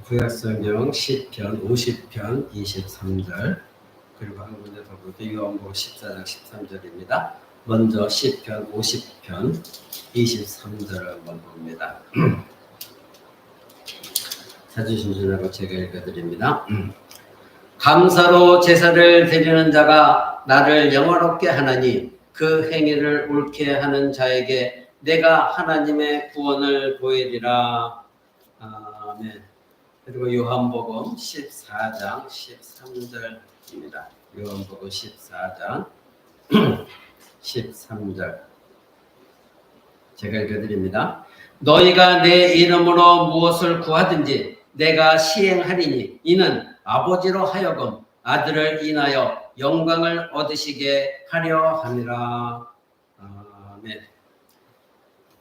구약성경 10편 50편 23절 그리고 한 군데 더 볼게요. 요한복음 14장 13절입니다. 먼저 10편 50편 23절을 한번 봅니다. 찾으신 줄알고 제가 읽어드립니다. 감사로 제사를 드리는 자가 나를 영화롭게 하나니 그 행위를 옳게 하는 자에게 내가 하나님의 구원을 보이리라. 아멘. 그리고 요한복음 14장 13절입니다. 요한복음 14장 13절 제가 읽어드립니다. 너희가 내 이름으로 무엇을 구하든지 내가 시행하리니 이는 아버지로 하여금 아들을 인하여 영광을 얻으시게 하려 함이라. 아멘.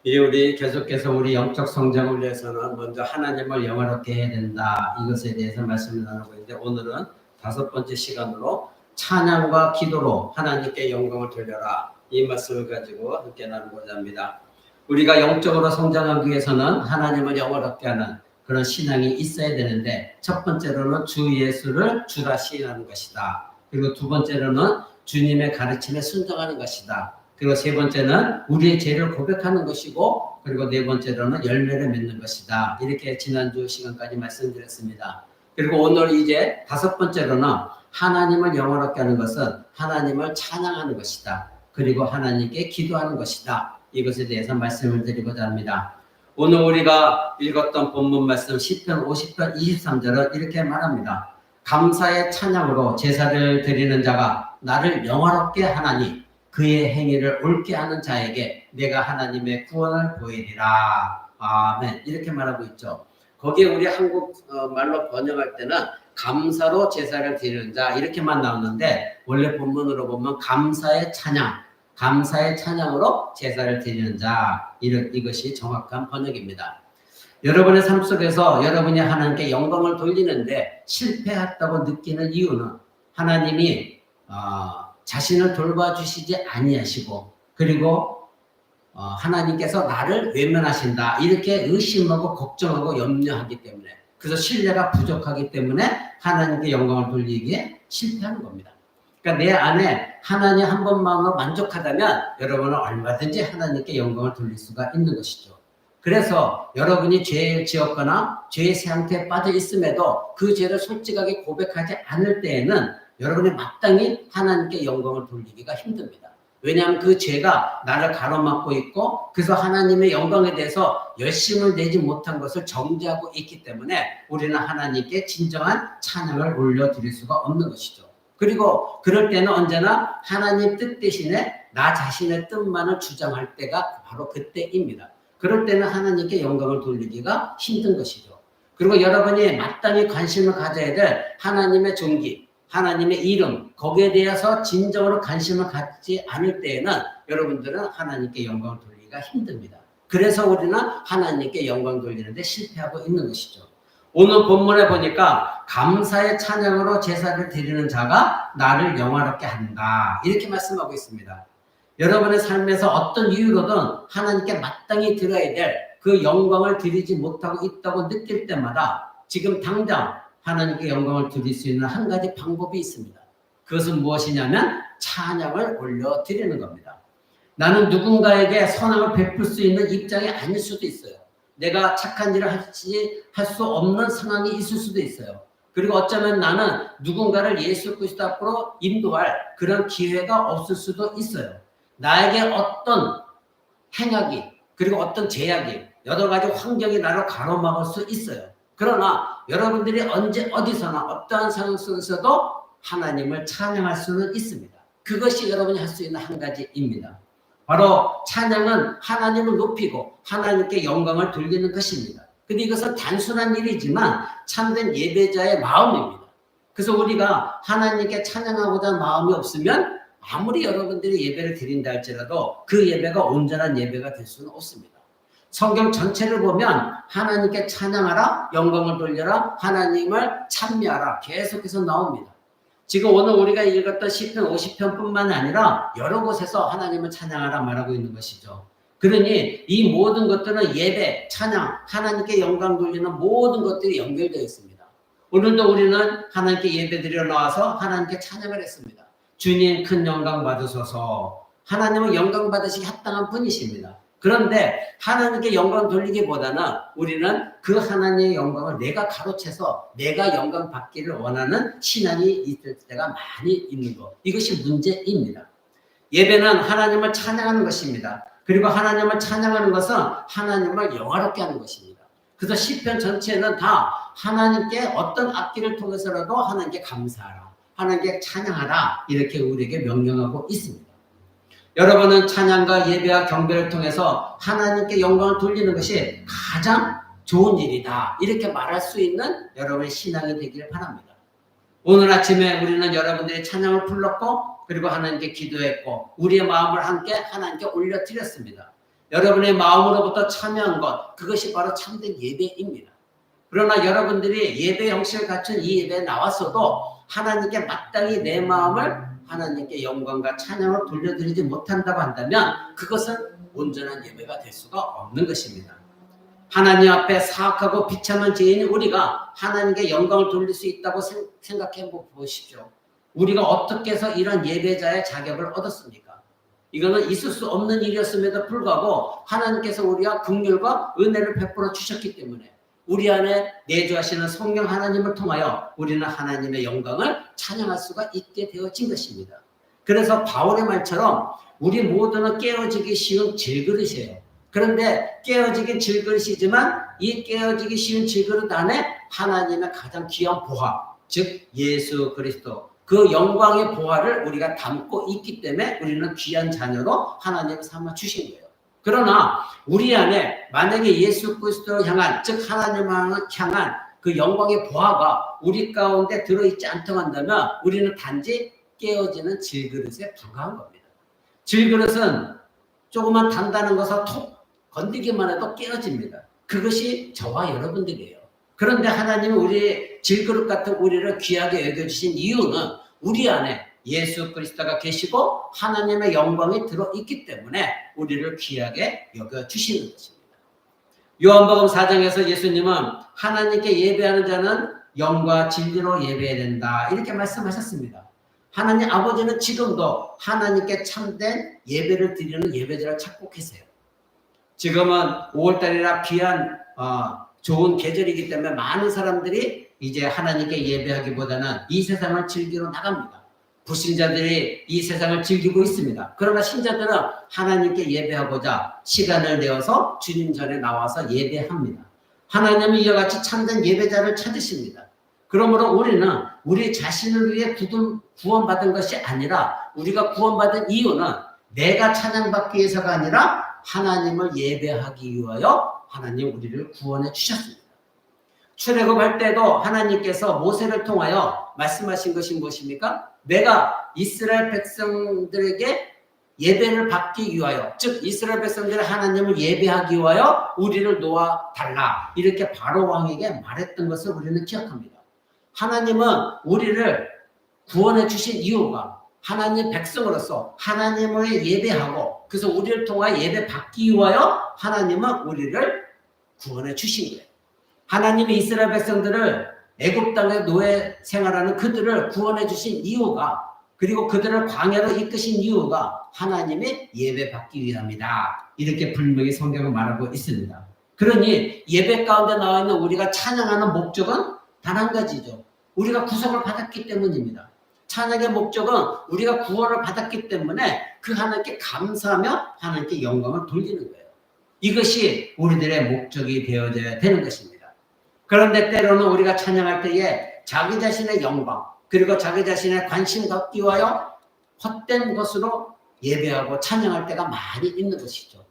이제 우리 계속해서 우리 영적 성장을 위해서는 먼저 하나님을 영화롭게 해야 된다. 이것에 대해서 말씀을 나누고 있는데 오늘은 5번째 시간으로 찬양과 기도로 하나님께 영광을 돌려라. 이 말씀을 가지고 함께 나누고자 합니다. 우리가 영적으로 성장하기 위해서는 하나님을 영화롭게 하는 그런 신앙이 있어야 되는데 첫 번째로는 주 예수를 주라 시인하는 것이다. 그리고 두 번째로는 주님의 가르침에 순종하는 것이다. 그리고 세 번째는 우리의 죄를 고백하는 것이고 그리고 네 번째로는 열매를 맺는 것이다. 이렇게 지난주 시간까지 말씀드렸습니다. 그리고 오늘 이제 5번째로는 하나님을 영화롭게 하는 것은 하나님을 찬양하는 것이다. 그리고 하나님께 기도하는 것이다. 이것에 대해서 말씀을 드리고자 합니다. 오늘 우리가 읽었던 본문 말씀 10편 50편 23절은 이렇게 말합니다. 감사의 찬양으로 제사를 드리는 자가 나를 영화롭게 하나니 그의 행위를 옳게 하는 자에게 내가 하나님의 구원을 보이리라. 아멘. 이렇게 말하고 있죠. 거기에 우리 한국 말로 번역할 때는 감사로 제사를 드리는 자 이렇게만 나오는데 원래 본문으로 보면 감사의 찬양, 감사의 찬양으로 제사를 드리는 자 이것이 정확한 번역입니다. 여러분의 삶 속에서 여러분이 하나님께 영광을 돌리는데 실패했다고 느끼는 이유는 하나님이 자신을 돌봐주시지 아니하시고 그리고 하나님께서 나를 외면하신다 이렇게 의심하고 걱정하고 염려하기 때문에 그래서 신뢰가 부족하기 때문에 하나님께 영광을 돌리기에 실패하는 겁니다. 그러니까 내 안에 하나님 한 번만으로 만족하다면 여러분은 얼마든지 하나님께 영광을 돌릴 수가 있는 것이죠. 그래서 여러분이 죄를 지었거나 죄의 상태에 빠져 있음에도 그 죄를 솔직하게 고백하지 않을 때에는 여러분이 마땅히 하나님께 영광을 돌리기가 힘듭니다. 왜냐하면 그 죄가 나를 가로막고 있고 그래서 하나님의 영광에 대해서 열심을 내지 못한 것을 정죄하고 있기 때문에 우리는 하나님께 진정한 찬양을 올려드릴 수가 없는 것이죠. 그리고 그럴 때는 언제나 하나님 뜻 대신에 나 자신의 뜻만을 주장할 때가 바로 그때입니다. 그럴 때는 하나님께 영광을 돌리기가 힘든 것이죠. 그리고 여러분이 마땅히 관심을 가져야 될 하나님의 존귀, 하나님의 이름, 거기에 대해서 진정으로 관심을 갖지 않을 때에는 여러분들은 하나님께 영광을 돌리기가 힘듭니다. 그래서 우리는 하나님께 영광 돌리는데 실패하고 있는 것이죠. 오늘 본문에 보니까 감사의 찬양으로 제사를 드리는 자가 나를 영화롭게 한다. 이렇게 말씀하고 있습니다. 여러분의 삶에서 어떤 이유로든 하나님께 마땅히 드려야 될 그 영광을 드리지 못하고 있다고 느낄 때마다 지금 당장 하나님께 영광을 드릴 수 있는 한 가지 방법이 있습니다. 그것은 무엇이냐면 찬양을 올려드리는 겁니다. 나는 누군가에게 선함을 베풀 수 있는 입장이 아닐 수도 있어요. 내가 착한 일을 할 수 없는 상황이 있을 수도 있어요. 그리고 어쩌면 나는 누군가를 예수 그리스도 앞으로 인도할 그런 기회가 없을 수도 있어요. 나에게 어떤 행악이 그리고 어떤 제약이 여러 가지 환경이 나를 가로막을 수 있어요. 그러나 여러분들이 언제 어디서나 어떠한 상황 속에서도 하나님을 찬양할 수는 있습니다. 그것이 여러분이 할 수 있는 한 가지입니다. 바로 찬양은 하나님을 높이고 하나님께 영광을 돌리는 것입니다. 근데 이것은 단순한 일이지만 참된 예배자의 마음입니다. 그래서 우리가 하나님께 찬양하고자 하는 마음이 없으면 아무리 여러분들이 예배를 드린다 할지라도 그 예배가 온전한 예배가 될 수는 없습니다. 성경 전체를 보면 하나님께 찬양하라, 영광을 돌려라, 하나님을 찬미하라 계속해서 나옵니다. 지금 오늘 우리가 읽었던 10편 50편뿐만 아니라 여러 곳에서 하나님을 찬양하라 말하고 있는 것이죠. 그러니 이 모든 것들은 예배, 찬양, 하나님께 영광 돌리는 모든 것들이 연결되어 있습니다. 오늘도 우리는 하나님께 예배드리러 나와서 하나님께 찬양을 했습니다. 주님 큰 영광 받으소서. 하나님은 영광 받으시기 합당한 분이십니다. 그런데 하나님께 영광 돌리기보다는 우리는 그 하나님의 영광을 내가 가로채서 내가 영광 받기를 원하는 신앙이 있을 때가 많이 있는 것. 이것이 문제입니다. 예배는 하나님을 찬양하는 것입니다. 그리고 하나님을 찬양하는 것은 하나님을 영화롭게 하는 것입니다. 그래서 시편 전체는 다 하나님께 어떤 악기를 통해서라도 하나님께 감사하라, 하나님께 찬양하라 이렇게 우리에게 명령하고 있습니다. 여러분은 찬양과 예배와 경배를 통해서 하나님께 영광을 돌리는 것이 가장 좋은 일이다 이렇게 말할 수 있는 여러분의 신앙이 되기를 바랍니다. 오늘 아침에 우리는 여러분들의 찬양을 불렀고 그리고 하나님께 기도했고 우리의 마음을 함께 하나님께 올려드렸습니다. 여러분의 마음으로부터 참여한 것, 그것이 바로 참된 예배입니다. 그러나 여러분들이 예배 형식을 갖춘 이 예배에 나왔어도 하나님께 마땅히 내 마음을 하나님께 영광과 찬양을 돌려드리지 못한다고 한다면 그것은 온전한 예배가 될 수가 없는 것입니다. 하나님 앞에 사악하고 비참한 죄인인 우리가 하나님께 영광을 돌릴 수 있다고 생각해 보십시오. 우리가 어떻게 해서 이런 예배자의 자격을 얻었습니까? 이거는 있을 수 없는 일이었음에도 불구하고 하나님께서 우리가 긍휼과 은혜를 베풀어 주셨기 때문에 우리 안에 내주하시는 성령 하나님을 통하여 우리는 하나님의 영광을 찬양할 수가 있게 되어진 것입니다. 그래서 바울의 말처럼 우리 모두는 깨어지기 쉬운 질그릇이에요. 그런데 깨어지기 질그릇이지만 이 깨어지기 쉬운 질그릇 안에 하나님의 가장 귀한 보화, 즉 예수 그리스도 그 영광의 보화를 우리가 담고 있기 때문에 우리는 귀한 자녀로 하나님 삼아 주신 거예요. 그러나 우리 안에 만약에 예수 그리스도를 향한 즉 하나님을 향한 그 영광의 보화가 우리 가운데 들어있지 않다고 한다면 우리는 단지 깨어지는 질그릇에 불과한 겁니다. 질그릇은 조그만 단단한 것을 톡 건드기만 해도 깨어집니다. 그것이 저와 여러분들이에요. 그런데 하나님은 우리 질그릇 같은 우리를 귀하게 여겨주신 이유는 우리 안에 예수 그리스도가 계시고 하나님의 영광이 들어있기 때문에 우리를 귀하게 여겨주시는 것입니다. 요한복음 4장에서 예수님은 하나님께 예배하는 자는 영과 진리로 예배해야 된다 이렇게 말씀하셨습니다. 하나님 아버지는 지금도 하나님께 참된 예배를 드리는 예배자를 찾고 계세요. 지금은 5월달이라 귀한 좋은 계절이기 때문에 많은 사람들이 이제 하나님께 예배하기보다는 이 세상을 즐기러 나갑니다. 불신자들이 이 세상을 즐기고 있습니다. 그러나 신자들은 하나님께 예배하고자 시간을 내어서 주님 전에 나와서 예배합니다. 하나님은 이와 같이 참된 예배자를 찾으십니다. 그러므로 우리는 우리 자신을 위해 구원받은 것이 아니라 우리가 구원받은 이유는 내가 찬양받기 위해서가 아니라 하나님을 예배하기 위하여 하나님 우리를 구원해 주셨습니다. 출애굽할 때도 하나님께서 모세를 통하여 말씀하신 것이 무엇입니까? 내가 이스라엘 백성들에게 예배를 받기 위하여 즉 이스라엘 백성들이 하나님을 예배하기 위하여 우리를 놓아달라 이렇게 바로 왕에게 말했던 것을 우리는 기억합니다. 하나님은 우리를 구원해 주신 이유가 하나님 백성으로서 하나님을 예배하고 그래서 우리를 통하여 예배 받기 위하여 하나님은 우리를 구원해 주신 거예요. 하나님이 이스라엘 백성들을 애굽 땅에 노예 생활하는 그들을 구원해 주신 이유가 그리고 그들을 광야로 이끄신 이유가 하나님의 예배 받기 위함이다. 이렇게 분명히 성경은 말하고 있습니다. 그러니 예배 가운데 나와 있는 우리가 찬양하는 목적은 단 한 가지죠. 우리가 구속을 받았기 때문입니다. 찬양의 목적은 우리가 구원을 받았기 때문에 그 하나님께 감사하며 하나님께 영광을 돌리는 거예요. 이것이 우리들의 목적이 되어져야 되는 것입니다. 그런데 때로는 우리가 찬양할 때에 자기 자신의 영광 그리고 자기 자신의 관심 갖기 위하여 헛된 것으로 예배하고 찬양할 때가 많이 있는 것이죠.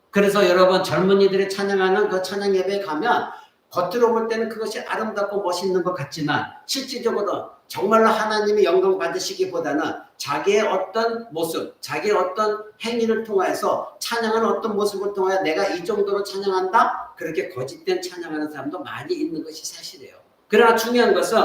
그래서 여러분 젊은이들이 찬양하는 그 찬양 예배에 가면 겉으로 볼 때는 그것이 아름답고 멋있는 것 같지만 실질적으로 정말로 하나님의 영광 받으시기보다는 자기의 어떤 모습, 자기의 어떤 행위를 통해서 찬양하는 어떤 모습을 통하여 내가 이 정도로 찬양한다? 그렇게 거짓된 찬양하는 사람도 많이 있는 것이 사실이에요. 그러나 중요한 것은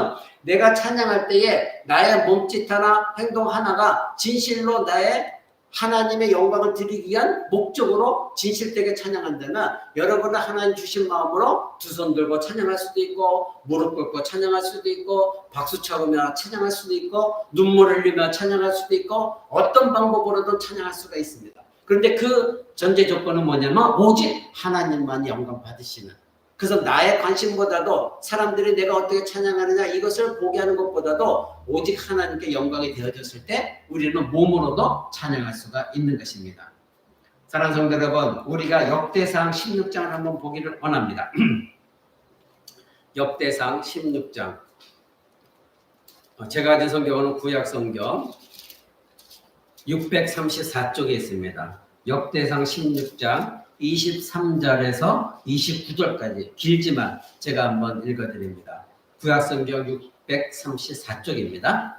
내가 찬양할 때에 나의 몸짓 하나, 행동 하나가 진실로 나의 하나님의 영광을 드리기 위한 목적으로 진실되게 찬양한다면 여러분은 하나님 주신 마음으로 두 손 들고 찬양할 수도 있고 무릎 꿇고 찬양할 수도 있고 박수 쳐보며 찬양할 수도 있고 눈물 흘리며 찬양할 수도 있고 어떤 방법으로든 찬양할 수가 있습니다. 그런데 그 전제 조건은 뭐냐면 오직 하나님만 영광 받으시는, 그래서 나의 관심보다도 사람들이 내가 어떻게 찬양하느냐 이것을 보게 하는 것보다도 오직 하나님께 영광이 되어졌을 때 우리는 몸으로도 찬양할 수가 있는 것입니다. 사랑하는 성도 여러분, 우리가 역대상 16장을 한번 보기를 원합니다. 역대상 16장, 제가 가진 성경은 구약성경 634쪽에 있습니다. 역대상 16장 23절에서 29절까지 길지만 제가 한번 읽어드립니다. 구약성경 634쪽입니다.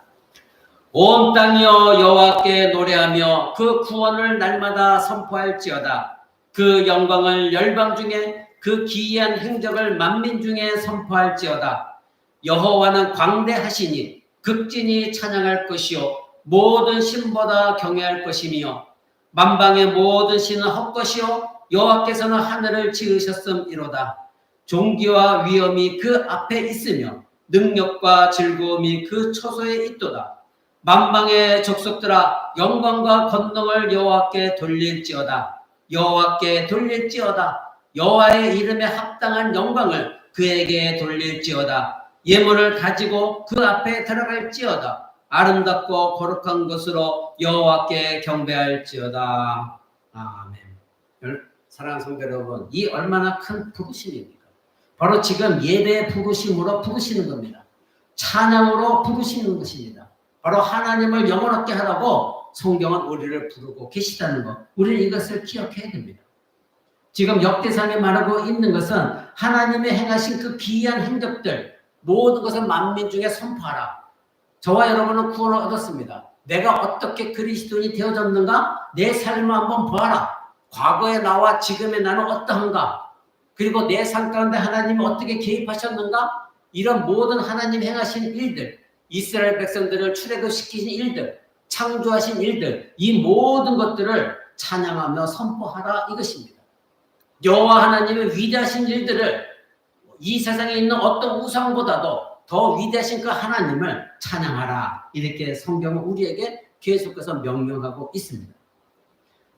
온 땅이여 여호와께 노래하며 그 구원을 날마다 선포할지어다. 그 영광을 열방 중에 그 기이한 행적을 만민 중에 선포할지어다. 여호와는 광대하시니 극진히 찬양할 것이요 모든 신보다 경외할 것이며 만방의 모든 신은 헛것이요 여호와께서는 하늘을 지으셨음이로다. 존귀와 위엄이 그 앞에 있으며 능력과 즐거움이 그 처소에 있도다. 만방의 족속들아 영광과 권능을 여호와께 돌릴지어다. 여호와께 돌릴지어다. 여호와의 이름에 합당한 영광을 그에게 돌릴지어다. 예물을 가지고 그 앞에 들어갈지어다. 아름답고 거룩한 것으로 여호와께 경배할지어다. 아멘. 사랑하는 성도 여러분, 이 얼마나 큰 부르심입니까? 바로 지금 예배의 부르심으로 부르시는 겁니다. 찬양으로 부르시는 것입니다. 바로 하나님을 영원하게 하라고 성경은 우리를 부르고 계시다는 것, 우리는 이것을 기억해야 됩니다. 지금 역대상에 말하고 있는 것은 하나님의 행하신 그 기이한 행적들 모든 것을 만민 중에 선포하라. 저와 여러분은 구원을 얻었습니다. 내가 어떻게 그리스도인이 되어졌는가? 내 삶을 한번 보아라. 과거의 나와 지금의 나는 어떠한가? 그리고 내 삶 가운데 하나님이 어떻게 개입하셨는가? 이런 모든 하나님 행하신 일들, 이스라엘 백성들을 출애굽시키신 일들, 창조하신 일들, 이 모든 것들을 찬양하며 선포하라 이것입니다. 여호와 하나님의 위대하신 일들을 이 세상에 있는 어떤 우상보다도 더 위대하신 그 하나님을 찬양하라. 이렇게 성경은 우리에게 계속해서 명령하고 있습니다.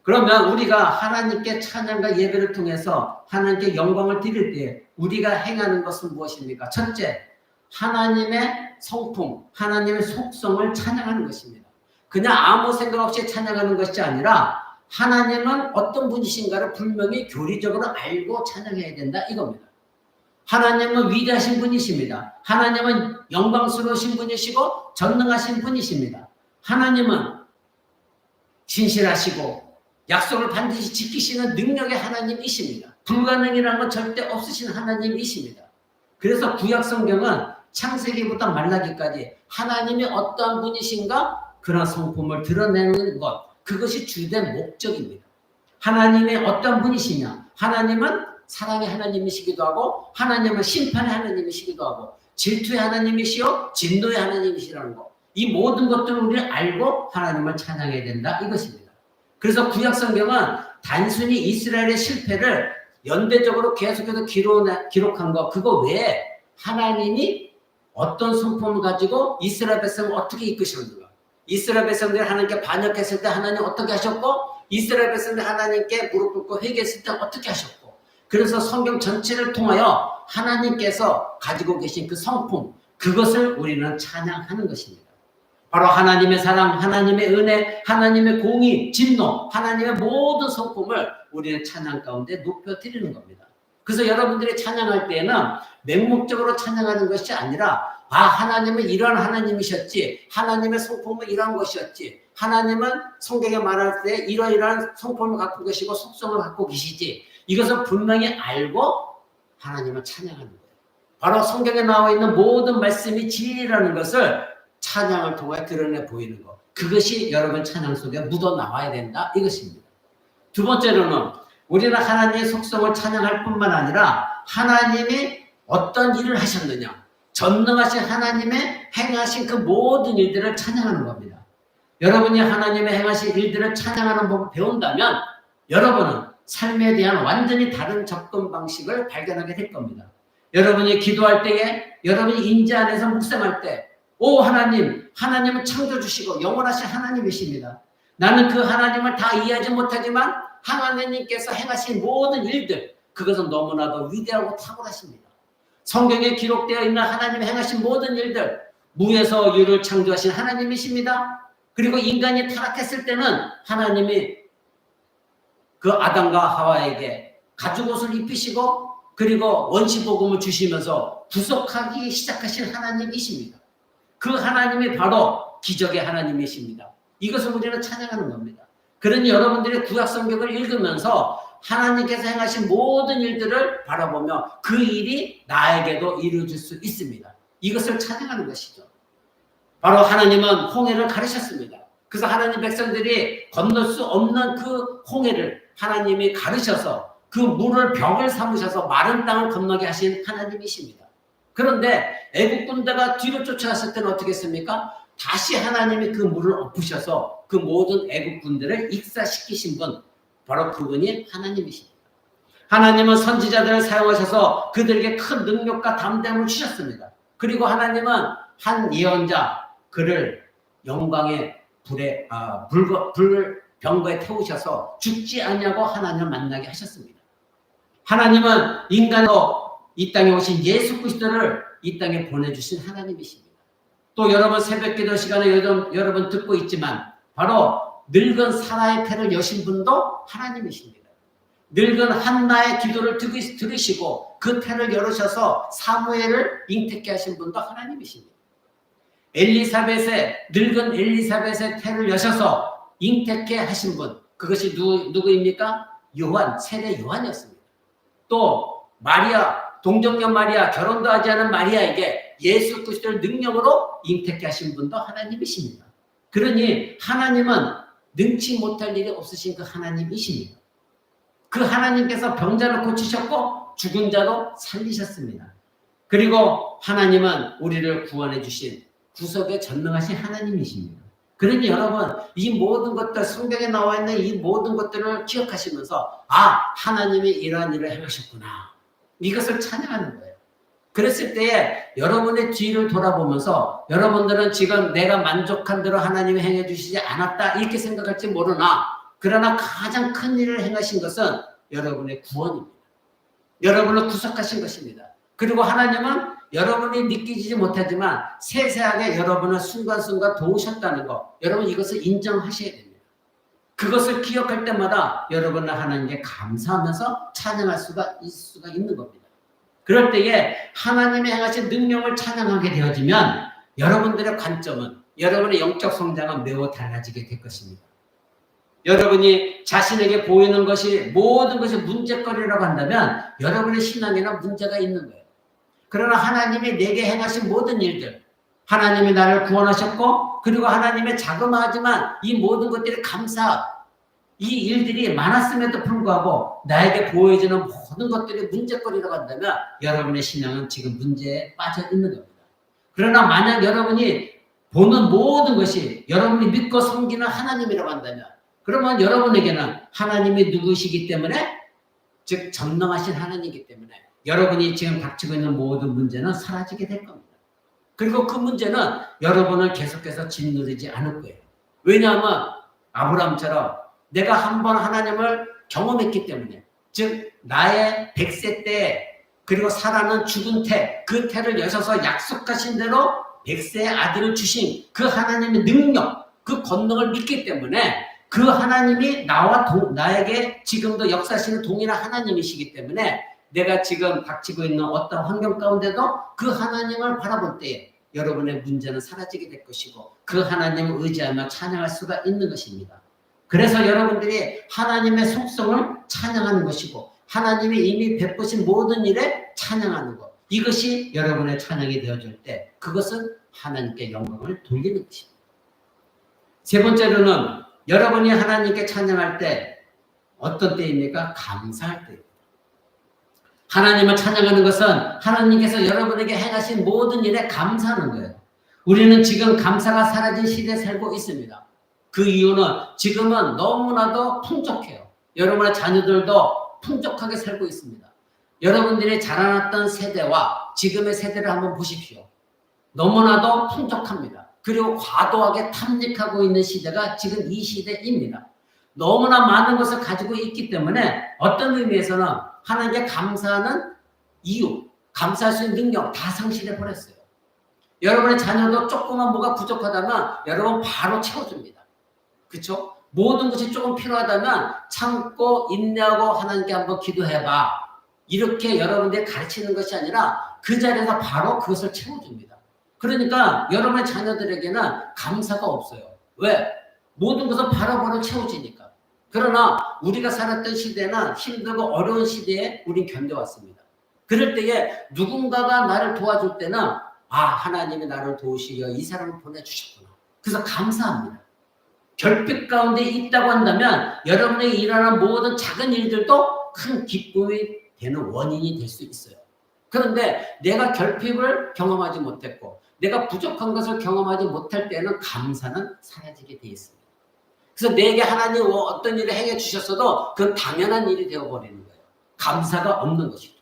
그러면 우리가 하나님께 찬양과 예배를 통해서 하나님께 영광을 드릴 때 우리가 행하는 것은 무엇입니까? 첫째, 하나님의 성품, 하나님의 속성을 찬양하는 것입니다. 그냥 아무 생각 없이 찬양하는 것이 아니라 하나님은 어떤 분이신가를 분명히 교리적으로 알고 찬양해야 된다 이겁니다. 하나님은 위대하신 분이십니다. 하나님은 영광스러우신 분이시고 전능하신 분이십니다. 하나님은 진실하시고 약속을 반드시 지키시는 능력의 하나님이십니다. 불가능이라는 건 절대 없으신 하나님이십니다. 그래서 구약성경은 창세기부터 말라기까지 하나님이 어떠한 분이신가 그런 성품을 드러내는 것, 그것이 주된 목적입니다. 하나님의 어떤 분이시냐? 하나님은 사랑의 하나님이시기도 하고 하나님은 심판의 하나님이시기도 하고 질투의 하나님이시요 진노의 하나님이시라는 것, 이 모든 것들을 우리는 알고 하나님을 찬양해야 된다 이것입니다. 그래서 구약성경은 단순히 이스라엘의 실패를 연대적으로 계속해서 기록한 것, 그거 외에 하나님이 어떤 성품을 가지고 이스라엘 백성을 어떻게 이끄셨는가, 이스라엘 백성들이 하나님께 반역했을 때 하나님 어떻게 하셨고 이스라엘 백성들이 하나님께 무릎 꿇고 회개했을 때 어떻게 하셨고, 그래서 성경 전체를 통하여 하나님께서 가지고 계신 그 성품, 그것을 우리는 찬양하는 것입니다. 바로 하나님의 사랑, 하나님의 은혜, 하나님의 공의, 진노, 하나님의 모든 성품을 우리는 찬양 가운데 높여드리는 겁니다. 그래서 여러분들이 찬양할 때에는 맹목적으로 찬양하는 것이 아니라 하나님은 이런 하나님이셨지, 하나님의 성품은 이런 것이었지, 하나님은 성경에 말할 때 이러이러한 성품을 갖고 계시고 속성을 갖고 계시지, 이것을 분명히 알고 하나님을 찬양하는 거예요. 바로 성경에 나와 있는 모든 말씀이 진리라는 것을 찬양을 통해 드러내 보이는 것, 그것이 여러분 찬양 속에 묻어 나와야 된다 이것입니다. 두 번째로는 우리는 하나님의 속성을 찬양할 뿐만 아니라 하나님이 어떤 일을 하셨느냐, 전능하신 하나님의 행하신 그 모든 일들을 찬양하는 겁니다. 여러분이 하나님의 행하신 일들을 찬양하는 법을 배운다면 여러분은 삶에 대한 완전히 다른 접근 방식을 발견하게 될 겁니다. 여러분이 기도할 때에, 여러분이 임재 안에서 묵상할 때, 오 하나님, 하나님은 창조주시고 영원하신 하나님이십니다. 나는 그 하나님을 다 이해하지 못하지만 하나님께서 행하신 모든 일들, 그것은 너무나도 위대하고 탁월하십니다. 성경에 기록되어 있는 하나님이 행하신 모든 일들, 무에서 유를 창조하신 하나님이십니다. 그리고 인간이 타락했을 때는 하나님이 그 아담과 하와에게 가죽옷을 입히시고 그리고 원시복음을 주시면서 구속하기 시작하신 하나님이십니다. 그 하나님이 바로 기적의 하나님이십니다. 이것을 우리는 찬양하는 겁니다. 그러니 여러분들이 구약성경을 읽으면서 하나님께서 행하신 모든 일들을 바라보며 그 일이 나에게도 이루어질 수 있습니다. 이것을 찬양하는 것이죠. 바로 하나님은 홍해를 가르셨습니다. 그래서 하나님 백성들이 건널 수 없는 그 홍해를 하나님이 가르셔서 그 물을 벽을 삼으셔서 마른 땅을 건너게 하신 하나님이십니다. 그런데 애국 군대가 뒤로 쫓아갔을 때는 어떻게 했습니까? 다시 하나님이 그 물을 엎으셔서 그 모든 애국 군대를 익사시키신 분, 바로 그분이 하나님이십니다. 하나님은 선지자들을 사용하셔서 그들에게 큰 능력과 담대함을 주셨습니다. 그리고 하나님은 한 예언자, 그를 영광의 불병거에 태우셔서 죽지 않냐고 하나님을 만나게 하셨습니다. 하나님은 인간으로 이 땅에 오신 예수 그리스도를 이 땅에 보내주신 하나님이십니다. 또 여러분 새벽기도 시간에 여러분 듣고 있지만 바로 늙은 사라의 태를 여신 분도 하나님이십니다. 늙은 한나의 기도를 들으시고 그 태를 열으셔서 사무엘을 잉태케 하신 분도 하나님이십니다. 늙은 엘리사벳의 태를 여셔서 잉태케 하신 분, 그것이 누구입니까? 세례 요한이었습니다. 또 마리아, 동정녀 마리아, 결혼도 하지 않은 마리아에게 예수 그리스도를 능력으로 잉태케 하신 분도 하나님이십니다. 그러니 하나님은 능치 못할 일이 없으신 그 하나님이십니다. 그 하나님께서 병자를 고치셨고 죽은 자도 살리셨습니다. 그리고 하나님은 우리를 구원해 주신 구속에 전능하신 하나님이십니다. 그러니 여러분 이 모든 것들, 성경에 나와 있는 이 모든 것들을 기억하시면서 하나님이 이러한 일을 행하셨구나, 이것을 찬양하는 거예요. 그랬을 때에 여러분의 뒤를 돌아보면서 여러분들은 지금 내가 만족한 대로 하나님이 행해 주시지 않았다 이렇게 생각할지 모르나, 그러나 가장 큰 일을 행하신 것은 여러분의 구원입니다. 여러분을 구속하신 것입니다. 그리고 하나님은 여러분이 느끼지 못하지만 세세하게 여러분을 순간순간 도우셨다는 것, 여러분 이것을 인정하셔야 됩니다. 그것을 기억할 때마다 여러분은 하나님께 감사하면서 찬양할 수가 있는 겁니다. 그럴 때에 하나님의 행하신 능력을 찬양하게 되어지면 여러분들의 관점은, 여러분의 영적 성장은 매우 달라지게 될 것입니다. 여러분이 자신에게 보이는 것이 모든 것이 문제거리라고 한다면 여러분의 신앙에는 문제가 있는 거예요. 그러나 하나님이 내게 행하신 모든 일들, 하나님이 나를 구원하셨고 그리고 하나님의 자그마하지만 이 모든 것들이 이 일들이 많았음에도 불구하고 나에게 보여지는 모든 것들이 문제거리라고 한다면 여러분의 신앙은 지금 문제에 빠져 있는 겁니다. 그러나 만약 여러분이 보는 모든 것이 여러분이 믿고 섬기는 하나님이라고 한다면, 그러면 여러분에게는 하나님이 누구시기 때문에, 즉 전능하신 하나님이기 때문에 여러분이 지금 닥치고 있는 모든 문제는 사라지게 될 겁니다. 그리고 그 문제는 여러분을 계속해서 짓누르지 않을 거예요. 왜냐하면 아브라함처럼 내가 한번 하나님을 경험했기 때문에, 즉 나의 100세 때 그리고 사라는 죽은 태, 그 태를 여셔서 약속하신 대로 100세의 아들을 주신 그 하나님의 능력, 그 권능을 믿기 때문에 그 하나님이 나에게 지금도 역사하시는 동일한 하나님이시기 때문에 내가 지금 닥치고 있는 어떤 환경 가운데도 그 하나님을 바라볼 때에 여러분의 문제는 사라지게 될 것이고 그 하나님을 의지하며 찬양할 수가 있는 것입니다. 그래서 여러분들이 하나님의 속성을 찬양하는 것이고 하나님이 이미 베푸신 모든 일에 찬양하는 것, 이것이 여러분의 찬양이 되어줄 때 그것은 하나님께 영광을 돌리는 것입니다. 세 번째로는 여러분이 하나님께 찬양할 때 어떤 때입니까? 감사할 때입니다. 하나님을 찬양하는 것은 하나님께서 여러분에게 행하신 모든 일에 감사하는 거예요. 우리는 지금 감사가 사라진 시대에 살고 있습니다. 그 이유는 지금은 너무나도 풍족해요. 여러분의 자녀들도 풍족하게 살고 있습니다. 여러분들이 자라났던 세대와 지금의 세대를 한번 보십시오. 너무나도 풍족합니다. 그리고 과도하게 탐닉하고 있는 시대가 지금 이 시대입니다. 너무나 많은 것을 가지고 있기 때문에 어떤 의미에서는 하나님께 감사하는 이유, 감사할 수 있는 능력 다 상실해 버렸어요. 여러분의 자녀도 조금만 뭐가 부족하다면 여러분 바로 채워줍니다. 그렇죠? 모든 것이 조금 필요하다면 참고 인내하고 하나님께 한번 기도해봐. 이렇게 여러분들이 가르치는 것이 아니라 그 자리에서 바로 그것을 채워줍니다. 그러니까 여러분의 자녀들에게는 감사가 없어요. 왜? 모든 것을 바로바로 채워지니까. 그러나 우리가 살았던 시대는 힘들고 어려운 시대에 우린 견뎌왔습니다. 그럴 때에 누군가가 나를 도와줄 때는 하나님이 나를 도우시려 이 사람을 보내주셨구나. 그래서 감사합니다. 결핍 가운데 있다고 한다면 여러분에게 일어나는 모든 작은 일들도 큰 기쁨이 되는 원인이 될 수 있어요. 그런데 내가 결핍을 경험하지 못했고 내가 부족한 것을 경험하지 못할 때는 감사는 사라지게 되어 있습니다. 그래서 내게 하나님 어떤 일을 행해 주셨어도 그건 당연한 일이 되어버리는 거예요. 감사가 없는 것이죠.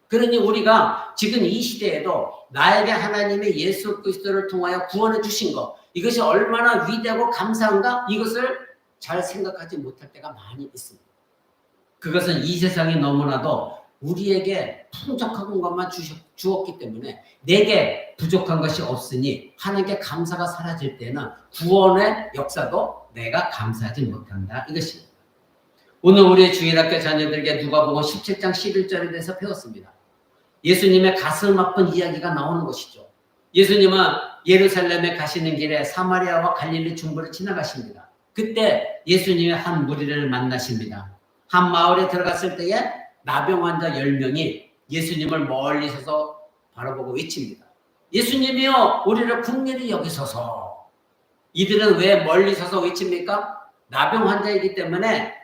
그러니 우리가 지금 이 시대에도 나에게 하나님의 예수 그리스도를 통하여 구원해 주신 것, 이것이 얼마나 위대하고 감사한가, 이것을 잘 생각하지 못할 때가 많이 있습니다. 그것은 이 세상이 너무나도 우리에게 풍족한 것만 주었기 때문에 내게 부족한 것이 없으니 하나님께 감사가 사라질 때는 구원의 역사도 내가 감사하지 못한다, 이것입니다. 오늘 우리의 주일학교 자녀들에게 누가복음 17장 11절에 대해서 배웠습니다. 예수님의 가슴 아픈 이야기가 나오는 것이죠. 예수님은 예루살렘에 가시는 길에 사마리아와 갈릴리 중부를 지나가십니다. 그때 예수님의 한 무리를 만나십니다. 한 마을에 들어갔을 때에 나병 환자 10명이 예수님을 멀리 서서 바라보고 외칩니다. 예수님이여, 우리를 긍휼히 여기소서. 이들은 왜 멀리 서서 외칩니까? 나병 환자이기 때문에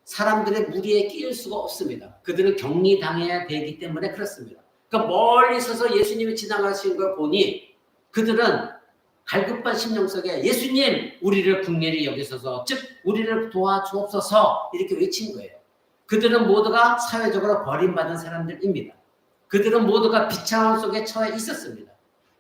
사람들의 무리에 끼일 수가 없습니다. 그들은 격리당해야 되기 때문에 그렇습니다. 그러니까 멀리 서서 예수님이 지나가신 걸 보니 그들은 갈급한 심령 속에 예수님, 우리를 긍휼히 여기소서, 즉 우리를 도와주옵소서, 이렇게 외친 거예요. 그들은 모두가 사회적으로 버림받은 사람들입니다. 그들은 모두가 비참함 속에 처해 있었습니다.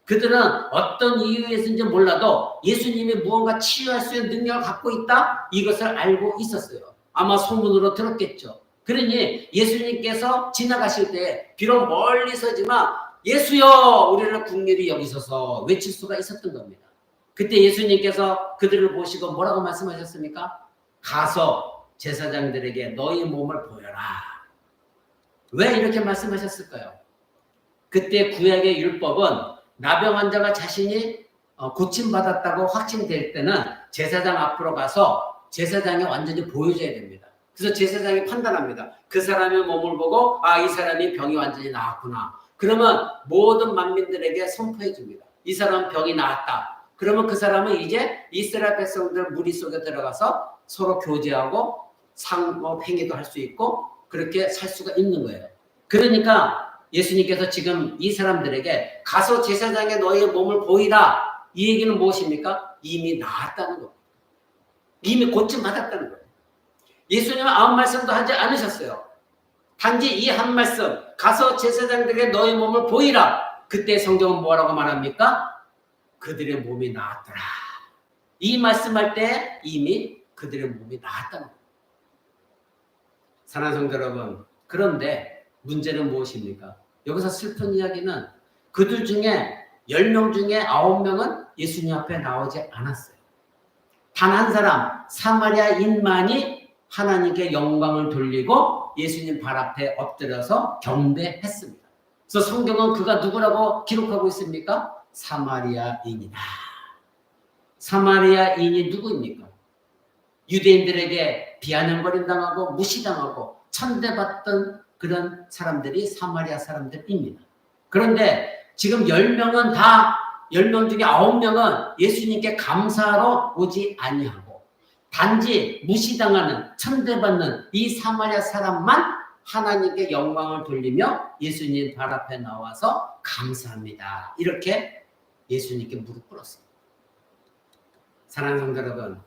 그들은 어떤 이유에서인지 몰라도 예수님이 무언가 치유할 수 있는 능력을 갖고 있다, 이것을 알고 있었어요. 아마 소문으로 들었겠죠. 그러니 예수님께서 지나가실 때 비록 멀리서지만 예수여, 우리를 긍휼히 여기소서 외칠 수가 있었던 겁니다. 그때 예수님께서 그들을 보시고 뭐라고 말씀하셨습니까? 가서 제사장들에게 너희 몸을 보여라. 왜 이렇게 말씀하셨을까요? 그때 구약의 율법은 나병 환자가 자신이 고침받았다고 확신될 때는 제사장 앞으로 가서 제사장이 완전히 보여줘야 됩니다. 그래서 제사장이 판단합니다. 그 사람의 몸을 보고 이 사람이 병이 완전히 나았구나. 그러면 모든 만민들에게 선포해 줍니다. 이 사람 병이 나았다. 그러면 그 사람은 이제 이스라엘 백성들 무리 속에 들어가서 서로 교제하고 행위도 할 수 있고 그렇게 살 수가 있는 거예요. 그러니까 예수님께서 지금 이 사람들에게 가서 제사장에 너희의 몸을 보이라, 이 얘기는 무엇입니까? 이미 나았다는 겁니다. 이미 고침받았다는 거예요. 예수님은 아무 말씀도 하지 않으셨어요. 단지 이 한 말씀, 가서 제사장들에게 너희 몸을 보이라. 그때 성경은 뭐라고 말합니까? 그들의 몸이 나았더라. 이 말씀할 때 이미 그들의 몸이 나았다는 거예요. 사랑하는 성도 여러분, 그런데 문제는 무엇입니까? 여기서 슬픈 이야기는 그들 중에 10명 중에 9명은 예수님 앞에 나오지 않았어요. 단 한 사람, 사마리아인만이 하나님께 영광을 돌리고 예수님 발 앞에 엎드려서 경배했습니다. 그래서 성경은 그가 누구라고 기록하고 있습니까? 사마리아인이다. 사마리아인이 누구입니까? 유대인들에게 비아냥거림당하고 무시당하고 천대받던 그런 사람들이 사마리아 사람들입니다. 그런데 지금 10명은 다 10명 중에 9명은 예수님께 감사하러 오지 아니하고 단지 무시당하는 천대받는 이 사마리아 사람만 하나님께 영광을 돌리며 예수님 발 앞에 나와서 감사합니다. 이렇게 예수님께 무릎 꿇었습니다. 사랑하는 성도 여러분,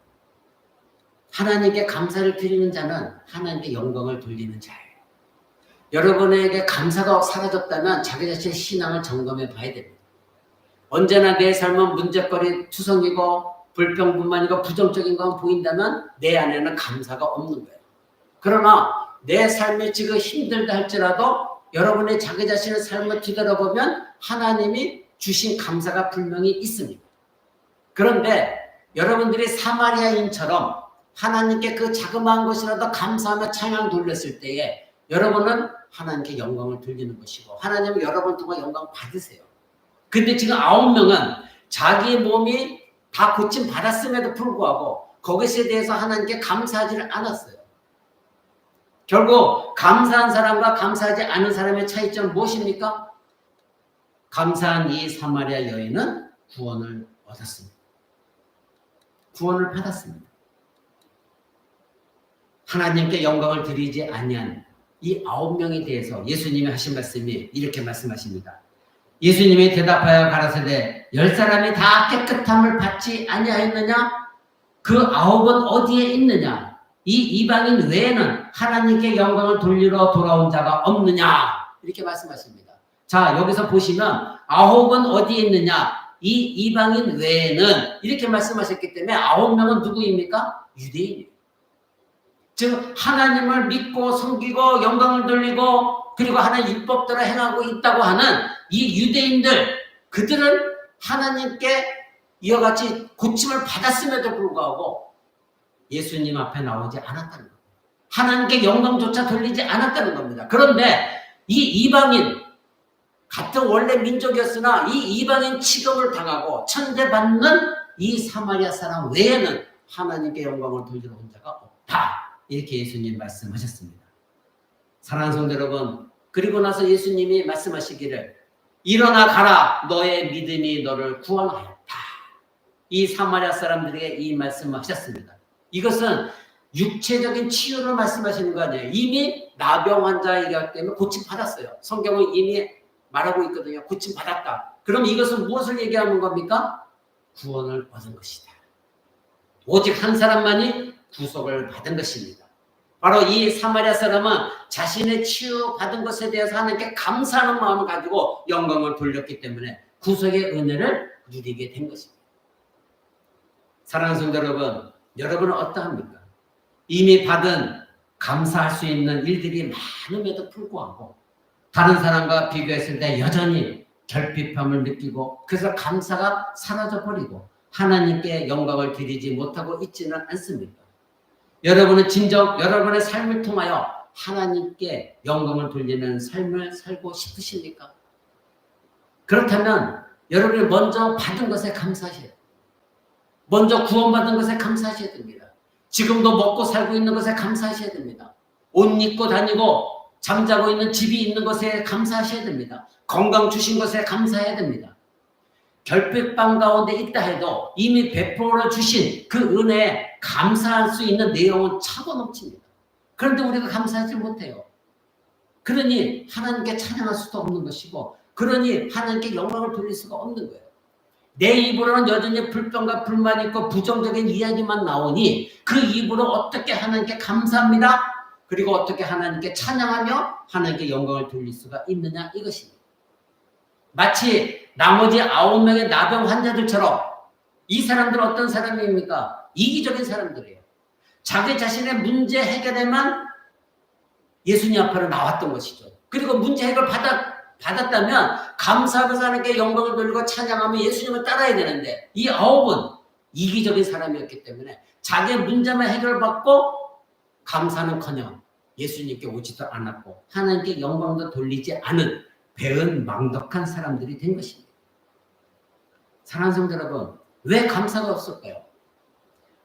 하나님께 감사를 드리는 자는 하나님께 영광을 돌리는 자예요. 여러분에게 감사가 사라졌다면 자기 자신의 신앙을 점검해 봐야 됩니다. 언제나 내 삶은 문제거리 투성이고 불평불만이고 부정적인 것만 보인다면 내 안에는 감사가 없는 거예요. 그러나 내 삶이 지금 힘들다 할지라도 여러분의 자기 자신의 삶을 뒤돌아보면 하나님이 주신 감사가 분명히 있습니다. 그런데 여러분들이 사마리아인처럼 하나님께 그 자그마한 것이라도 감사하며 찬양 돌렸을 때에 여러분은 하나님께 영광을 돌리는 것이고 하나님은 여러분 통해 영광 받으세요. 근데 지금 9명은 자기 몸이 다 고침 받았음에도 불구하고 그것에 대해서 하나님께 감사하지를 않았어요. 결국 감사한 사람과 감사하지 않은 사람의 차이점은 무엇입니까? 감사한 이 사마리아 여인은 구원을 얻었습니다. 구원을 받았습니다. 하나님께 영광을 드리지 아니한 이 9명에 대해서 예수님이 하신 말씀이 이렇게 말씀하십니다. 예수님이 대답하여 가라사대 10사람이 다 깨끗함을 받지 아니하였느냐? 그 9은 어디에 있느냐? 이 이방인 외에는 하나님께 영광을 돌리러 돌아온 자가 없느냐? 이렇게 말씀하십니다. 자, 여기서 보시면 9은 어디에 있느냐? 이 이방인 외에는 이렇게 말씀하셨기 때문에 9명은 누구입니까? 유대인이에요. 즉 하나님을 믿고 섬기고 영광을 돌리고 그리고 하나님 율법대로 행하고 있다고 하는 이 유대인들, 그들은 하나님께 이와 같이 고침을 받았음에도 불구하고 예수님 앞에 나오지 않았다는 겁니다. 하나님께 영광조차 돌리지 않았다는 겁니다. 그런데 이 이방인, 같은 원래 민족이었으나 이 이방인 취급을 당하고 천대받는 이 사마리아 사람 외에는 하나님께 영광을 돌리러 온 자가 없다. 이렇게 예수님 말씀하셨습니다. 사랑하는 성도 여러분, 그리고 나서 예수님이 말씀하시기를 일어나 가라, 너의 믿음이 너를 구원하였다. 이 사마리아 사람들에게 이 말씀을 하셨습니다. 이것은 육체적인 치유를 말씀하시는 거 아니에요. 이미 나병 환자이기 때문에 고침 받았어요. 성경은 이미 말하고 있거든요. 고침 받았다. 그럼 이것은 무엇을 얘기하는 겁니까? 구원을 얻은 것이다. 오직 한 사람만이 구속을 받은 것입니다. 바로 이 사마리아 사람은 자신의 치유받은 것에 대해서 하나님께 감사하는 마음을 가지고 영광을 돌렸기 때문에 구속의 은혜를 누리게 된 것입니다. 사랑하는 성도 여러분, 여러분은 어떠합니까? 이미 받은 감사할 수 있는 일들이 많음에도 불구하고 다른 사람과 비교했을 때 여전히 결핍함을 느끼고 그래서 감사가 사라져버리고 하나님께 영광을 드리지 못하고 있지는 않습니까? 여러분은 진정 여러분의 삶을 통하여 하나님께 영광을 돌리는 삶을 살고 싶으십니까? 그렇다면 여러분이 먼저 받은 것에 감사하셔야 돼요. 먼저 구원받은 것에 감사하셔야 됩니다. 지금도 먹고 살고 있는 것에 감사하셔야 됩니다. 옷 입고 다니고 잠자고 있는 집이 있는 것에 감사하셔야 됩니다. 건강 주신 것에 감사해야 됩니다. 결핍방 가운데 있다 해도 이미 베풀어 주신 그 은혜에 감사할 수 있는 내용은 차고 넘칩니다. 그런데 우리가 감사하지 못해요. 그러니 하나님께 찬양할 수도 없는 것이고 그러니 하나님께 영광을 돌릴 수가 없는 거예요. 내 입으로는 여전히 불평과 불만 있고 부정적인 이야기만 나오니 그 입으로 어떻게 하나님께 감사합니다. 그리고 어떻게 하나님께 찬양하며 하나님께 영광을 돌릴 수가 있느냐 이것입니다. 마치 나머지 9명의 나병 환자들처럼 이 사람들은 어떤 사람입니까? 이기적인 사람들이에요. 자기 자신의 문제 해결에만 예수님 앞으로 나왔던 것이죠. 그리고 문제 해결 받았다면 감사하고 하나님께 영광을 돌리고 찬양하며 예수님을 따라야 되는데 이 9은 이기적인 사람이었기 때문에 자기의 문제만 해결받고 감사는커녕 예수님께 오지도 않았고 하나님께 영광도 돌리지 않은 배은망덕한 사람들이 된 것입니다. 사랑하는 성도 여러분, 왜 감사가 없을까요?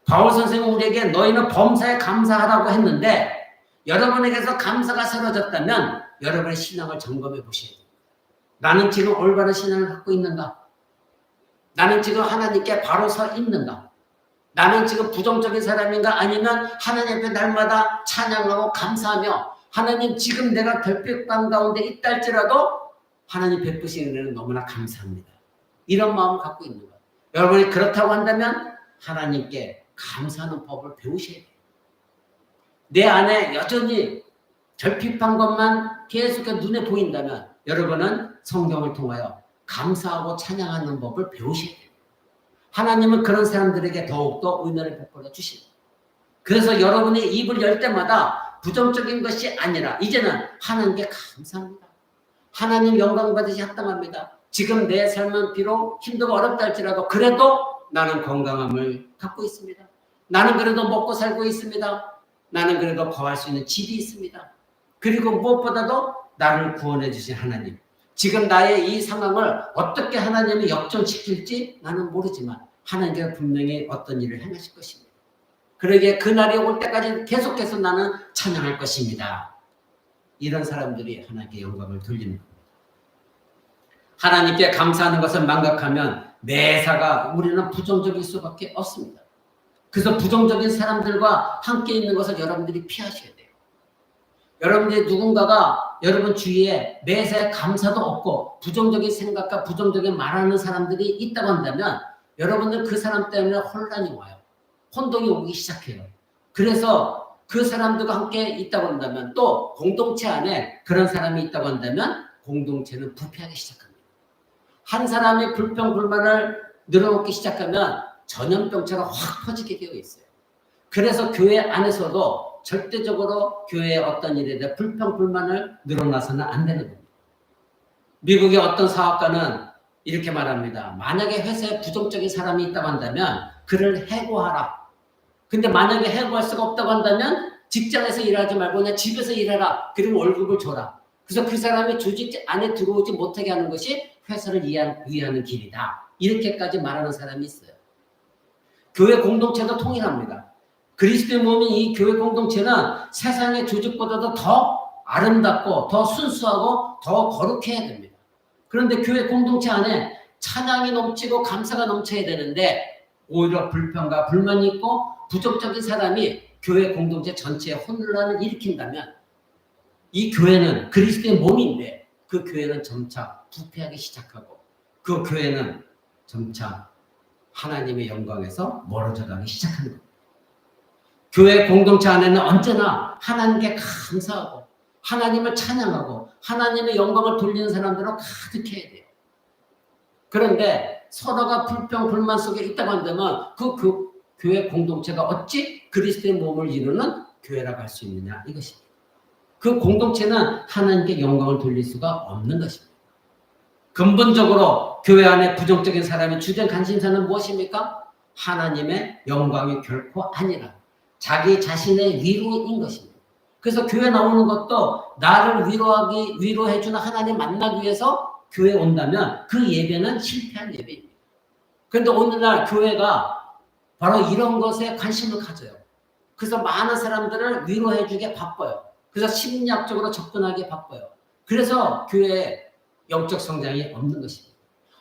바울 선생은 우리에게 너희는 범사에 감사하라고 했는데 여러분에게서 감사가 사라졌다면 여러분의 신앙을 점검해 보셔야 됩니다. 나는 지금 올바른 신앙을 갖고 있는가? 나는 지금 하나님께 바로 서 있는가? 나는 지금 부정적인 사람인가? 아니면 하나님 앞에 날마다 찬양하고 감사하며 하나님 지금 내가 결핍감 가운데 있다 할지라도 하나님 베푸신 은혜는 너무나 감사합니다. 이런 마음을 갖고 있는 거예요. 여러분이 그렇다고 한다면 하나님께 감사하는 법을 배우셔야 돼요. 내 안에 여전히 결핍한 것만 계속해서 눈에 보인다면 여러분은 성경을 통하여 감사하고 찬양하는 법을 배우셔야 돼요. 하나님은 그런 사람들에게 더욱더 은혜를 베풀어 주십니다. 그래서 여러분이 입을 열 때마다 부정적인 것이 아니라 이제는 하나님께 감사합니다. 하나님 영광 받으시 합당합니다. 지금 내 삶은 비록 힘들고 어렵다 할지라도 그래도 나는 건강함을 갖고 있습니다. 나는 그래도 먹고 살고 있습니다. 나는 그래도 거할 수 있는 집이 있습니다. 그리고 무엇보다도 나를 구원해 주신 하나님. 지금 나의 이 상황을 어떻게 하나님이 역전시킬지 나는 모르지만 하나님께서 분명히 어떤 일을 행하실 것입니다. 그러기에 그날이 올 때까지 계속해서 나는 찬양할 것입니다. 이런 사람들이 하나님께 영광을 돌리는 겁니다. 하나님께 감사하는 것을 망각하면 매사가 우리는 부정적일 수밖에 없습니다. 그래서 부정적인 사람들과 함께 있는 것을 여러분들이 피하셔야 돼요. 여러분들이 누군가가 여러분 주위에 매사에 감사도 없고 부정적인 생각과 부정적인 말하는 사람들이 있다고 한다면 여러분들 그 사람 때문에 혼란이 와요. 혼동이 오기 시작해요. 그래서 그 사람들과 함께 있다고 한다면 또 공동체 안에 그런 사람이 있다고 한다면 공동체는 부패하기 시작합니다. 한 사람이 불평, 불만을 늘어놓기 시작하면 전염병처럼 확 퍼지게 되어 있어요. 그래서 교회 안에서도 절대적으로 교회의 어떤 일에 대해 불평, 불만을 늘어나서는 안 되는 겁니다. 미국의 어떤 사업가는 이렇게 말합니다. 만약에 회사에 부정적인 사람이 있다고 한다면 그를 해고하라. 근데 만약에 해고할 수가 없다고 한다면 직장에서 일하지 말고 그냥 집에서 일해라. 그리고 월급을 줘라. 그래서 그 사람이 조직 안에 들어오지 못하게 하는 것이 회사를 위하는 길이다. 이렇게까지 말하는 사람이 있어요. 교회 공동체도 통일합니다. 그리스도의 몸인 이 교회 공동체는 세상의 조직보다도 더 아름답고 더 순수하고 더 거룩해야 됩니다. 그런데 교회 공동체 안에 찬양이 넘치고 감사가 넘쳐야 되는데 오히려 불평과 불만이 있고 부정적인 사람이 교회 공동체 전체에 혼란을 일으킨다면 이 교회는 그리스도의 몸인데 그 교회는 점차 부패하기 시작하고 그 교회는 점차 하나님의 영광에서 멀어져 가기 시작하는 겁니다. 교회 공동체 안에는 언제나 하나님께 감사하고 하나님을 찬양하고 하나님의 영광을 돌리는 사람들로 가득해야 돼요. 그런데 서로가 불평, 불만 속에 있다고 한다면 그 교회 공동체가 어찌 그리스도의 몸을 이루는 교회라고 할 수 있느냐 이것입니다. 그 공동체는 하나님께 영광을 돌릴 수가 없는 것입니다. 근본적으로 교회 안에 부정적인 사람의 주된 관심사는 무엇입니까? 하나님의 영광이 결코 아니라 자기 자신의 위로인 것입니다. 그래서 교회 나오는 것도 나를 위로해주는 하나님 만나기 위해서 교회에 온다면 그 예배는 실패한 예배입니다. 그런데 오늘날 교회가 바로 이런 것에 관심을 가져요. 그래서 많은 사람들을 위로해주게 바빠요. 그래서 심리학적으로 접근하기 바빠요. 그래서 교회에 영적 성장이 없는 것입니다.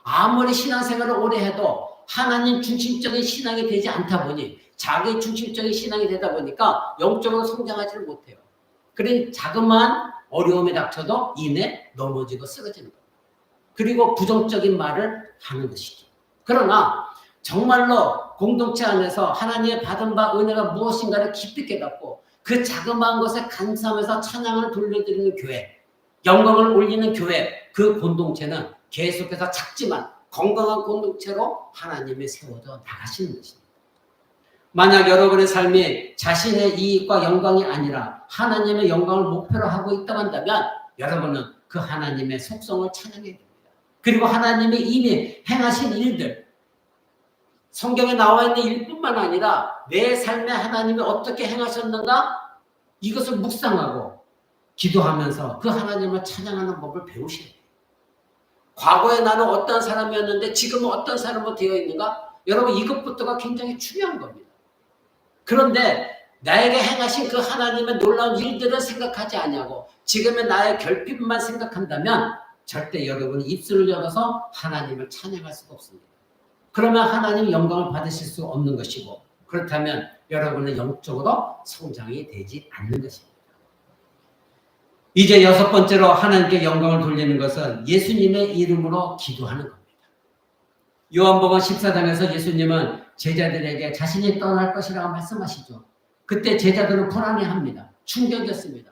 아무리 신앙생활을 오래 해도 하나님 중심적인 신앙이 되지 않다 보니 자기 중심적인 신앙이 되다 보니까 영적으로 성장하지를 못해요. 그러니 자그마한 어려움에 닥쳐도 이내 넘어지고 쓰러지는 거예요. 그리고 부정적인 말을 하는 것이죠. 그러나 정말로 공동체 안에서 하나님의 받은 바 은혜가 무엇인가를 깊이 깨닫고 그 자그마한 것에 감사하면서 찬양을 돌려드리는 교회, 영광을 올리는 교회, 그 공동체는 계속해서 작지만 건강한 공동체로 하나님이 세워져 나가시는 것입니다. 만약 여러분의 삶이 자신의 이익과 영광이 아니라 하나님의 영광을 목표로 하고 있다고 한다면 여러분은 그 하나님의 속성을 찬양해야 됩니다. 그리고 하나님이 이미 행하신 일들, 성경에 나와 있는 일뿐만 아니라 내 삶에 하나님이 어떻게 행하셨는가 이것을 묵상하고 기도하면서 그 하나님을 찬양하는 법을 배우셔야 돼요. 과거에 나는 어떤 사람이었는데 지금은 어떤 사람으로 되어 있는가? 여러분 이것부터가 굉장히 중요한 겁니다. 그런데 나에게 행하신 그 하나님의 놀라운 일들을 생각하지 않냐고 지금의 나의 결핍만 생각한다면 절대 여러분이 입술을 열어서 하나님을 찬양할 수가 없습니다. 그러면 하나님 영광을 받으실 수 없는 것이고 그렇다면 여러분은 영적으로 성장이 되지 않는 것입니다. 이제 6번째로 하나님께 영광을 돌리는 것은 예수님의 이름으로 기도하는 겁니다. 요한복음 14장에서 예수님은 제자들에게 자신이 떠날 것이라고 말씀하시죠. 그때 제자들은 불안해합니다. 충격이었습니다.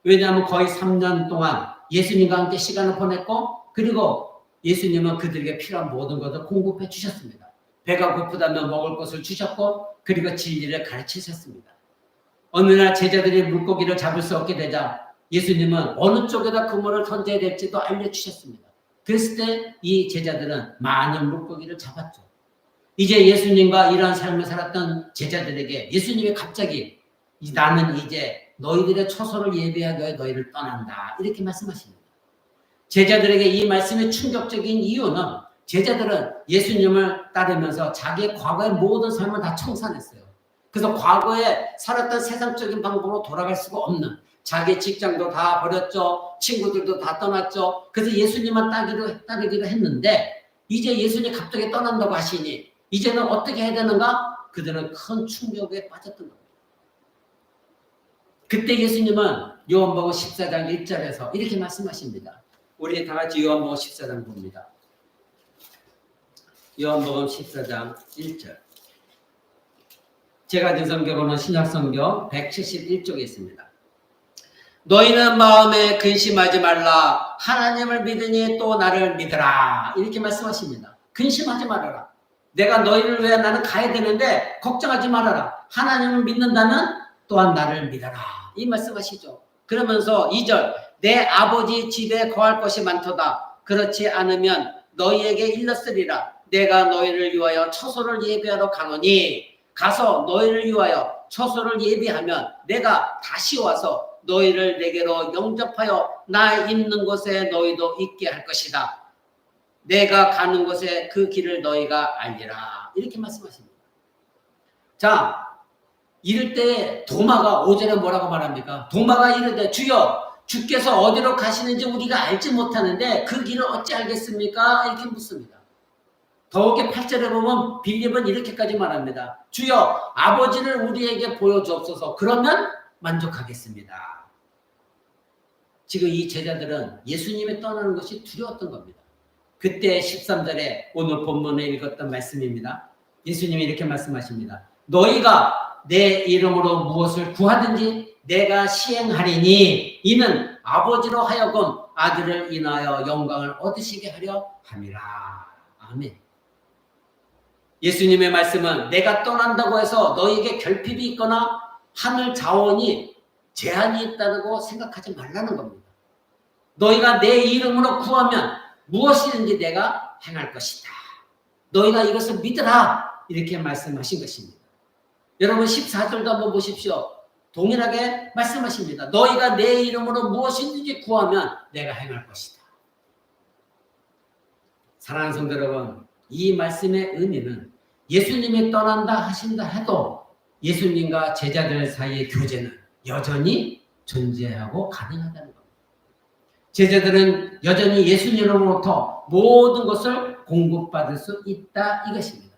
왜냐하면 거의 3년 동안 예수님과 함께 시간을 보냈고 그리고 예수님은 그들에게 필요한 모든 것을 공급해 주셨습니다. 배가 고프다면 먹을 것을 주셨고 그리고 진리를 가르치셨습니다. 어느 날 제자들이 물고기를 잡을 수 없게 되자 예수님은 어느 쪽에다 그물을 던져야 될지도 알려주셨습니다. 그랬을 때 이 제자들은 많은 물고기를 잡았죠. 이제 예수님과 이러한 삶을 살았던 제자들에게 예수님이 갑자기 나는 이제 너희들의 처소를 예비하기 위해 너희를 떠난다 이렇게 말씀하십니다. 제자들에게 이 말씀이 충격적인 이유는 제자들은 예수님을 따르면서 자기의 과거의 모든 삶을 다 청산했어요. 그래서 과거에 살았던 세상적인 방법으로 돌아갈 수가 없는 자기 직장도 다 버렸죠. 친구들도 다 떠났죠. 그래서 예수님만 따르기로 했는데 이제 예수님 갑자기 떠난다고 하시니 이제는 어떻게 해야 되는가? 그들은 큰 충격에 빠졌던 겁니다. 그때 예수님은 요한복음 14장 1절에서 이렇게 말씀하십니다. 우리 다 같이 요한복음 14장 봅니다. 요한복음 14장 1절. 제가 든 성경으로는 신약성경 171쪽에 있습니다. 너희는 마음에 근심하지 말라. 하나님을 믿으니 또 나를 믿으라. 이렇게 말씀하십니다. 근심하지 말아라. 내가 너희를 위해 나는 가야 되는데 걱정하지 말아라. 하나님을 믿는다면 또한 나를 믿어라. 이 말씀하시죠. 그러면서 2절 내 아버지 집에 거할 것이 많도다. 그렇지 않으면 너희에게 일렀으리라. 내가 너희를 위하여 처소를 예비하러 가노니 가서 너희를 위하여 처소를 예비하면 내가 다시 와서 너희를 내게로 영접하여 나 있는 곳에 너희도 있게 할 것이다. 내가 가는 곳에 그 길을 너희가 알리라. 이렇게 말씀하십니다. 자, 이럴 때 도마가 5절에 뭐라고 말합니까? 도마가 이르되 주여 주께서 어디로 가시는지 우리가 알지 못하는데 그 길을 어찌 알겠습니까? 이렇게 묻습니다. 더욱이 8절에 보면 빌립은 이렇게까지 말합니다. 주여 아버지를 우리에게 보여주옵소서. 그러면 만족하겠습니다. 지금 이 제자들은 예수님이 떠나는 것이 두려웠던 겁니다. 그때 13절에 오늘 본문에 읽었던 말씀입니다. 예수님이 이렇게 말씀하십니다. 너희가 내 이름으로 무엇을 구하든지 내가 시행하리니 이는 아버지로 하여금 아들을 인하여 영광을 얻으시게 하려 함이라. 아멘. 예수님의 말씀은 내가 떠난다고 해서 너희에게 결핍이 있거나 하늘 자원이 제한이 있다고 생각하지 말라는 겁니다. 너희가 내 이름으로 구하면 무엇이든지 내가 행할 것이다. 너희가 이것을 믿으라. 이렇게 말씀하신 것입니다. 여러분 14절도 한번 보십시오. 동일하게 말씀하십니다. 너희가 내 이름으로 무엇이든지 구하면 내가 행할 것이다. 사랑하는 성도 여러분, 이 말씀의 의미는 예수님이 떠난다 하신다 해도 예수님과 제자들 사이의 교제는 여전히 존재하고 가능하다는 겁니다. 제자들은 여전히 예수님으로부터 모든 것을 공급받을 수 있다 이것입니다.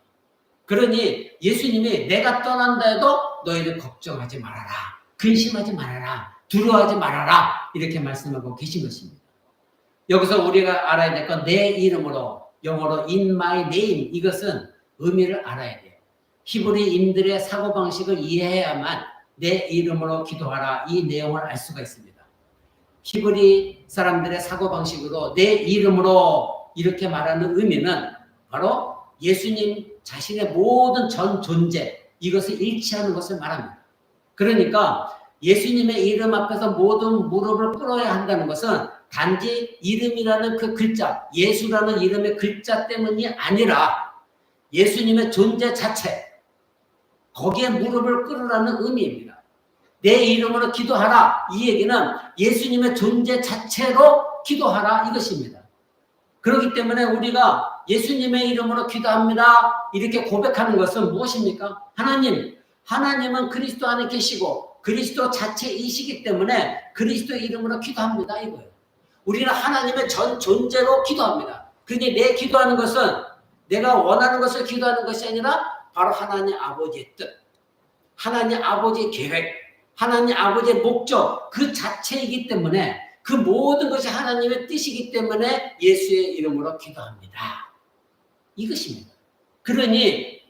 그러니 예수님이 내가 떠난다 해도 너희들 걱정하지 말아라. 근심하지 말아라. 두려워하지 말아라. 이렇게 말씀하고 계신 것입니다. 여기서 우리가 알아야 될 건 내 이름으로 영어로 in my name 이것은 의미를 알아야 돼요. 히브리인들의 사고방식을 이해해야만 내 이름으로 기도하라 이 내용을 알 수가 있습니다. 히브리 사람들의 사고방식으로 내 이름으로 이렇게 말하는 의미는 바로 예수님 자신의 모든 전 존재 이것을 일치하는 것을 말합니다. 그러니까 예수님의 이름 앞에서 모든 무릎을 꿇어야 한다는 것은 단지 이름이라는 그 글자, 예수라는 이름의 글자 때문이 아니라 예수님의 존재 자체, 거기에 무릎을 꿇으라는 의미입니다. 내 이름으로 기도하라. 이 얘기는 예수님의 존재 자체로 기도하라 이것입니다. 그렇기 때문에 우리가 예수님의 이름으로 기도합니다. 이렇게 고백하는 것은 무엇입니까? 하나님은 그리스도 안에 계시고 그리스도 자체이시기 때문에 그리스도의 이름으로 기도합니다. 이거예요. 우리는 하나님의 전 존재로 기도합니다. 그러니 내 기도하는 것은 내가 원하는 것을 기도하는 것이 아니라 바로 하나님 아버지의 뜻, 하나님 아버지의 계획, 하나님 아버지의 목적 그 자체이기 때문에 그 모든 것이 하나님의 뜻이기 때문에 예수의 이름으로 기도합니다. 이것입니다. 그러니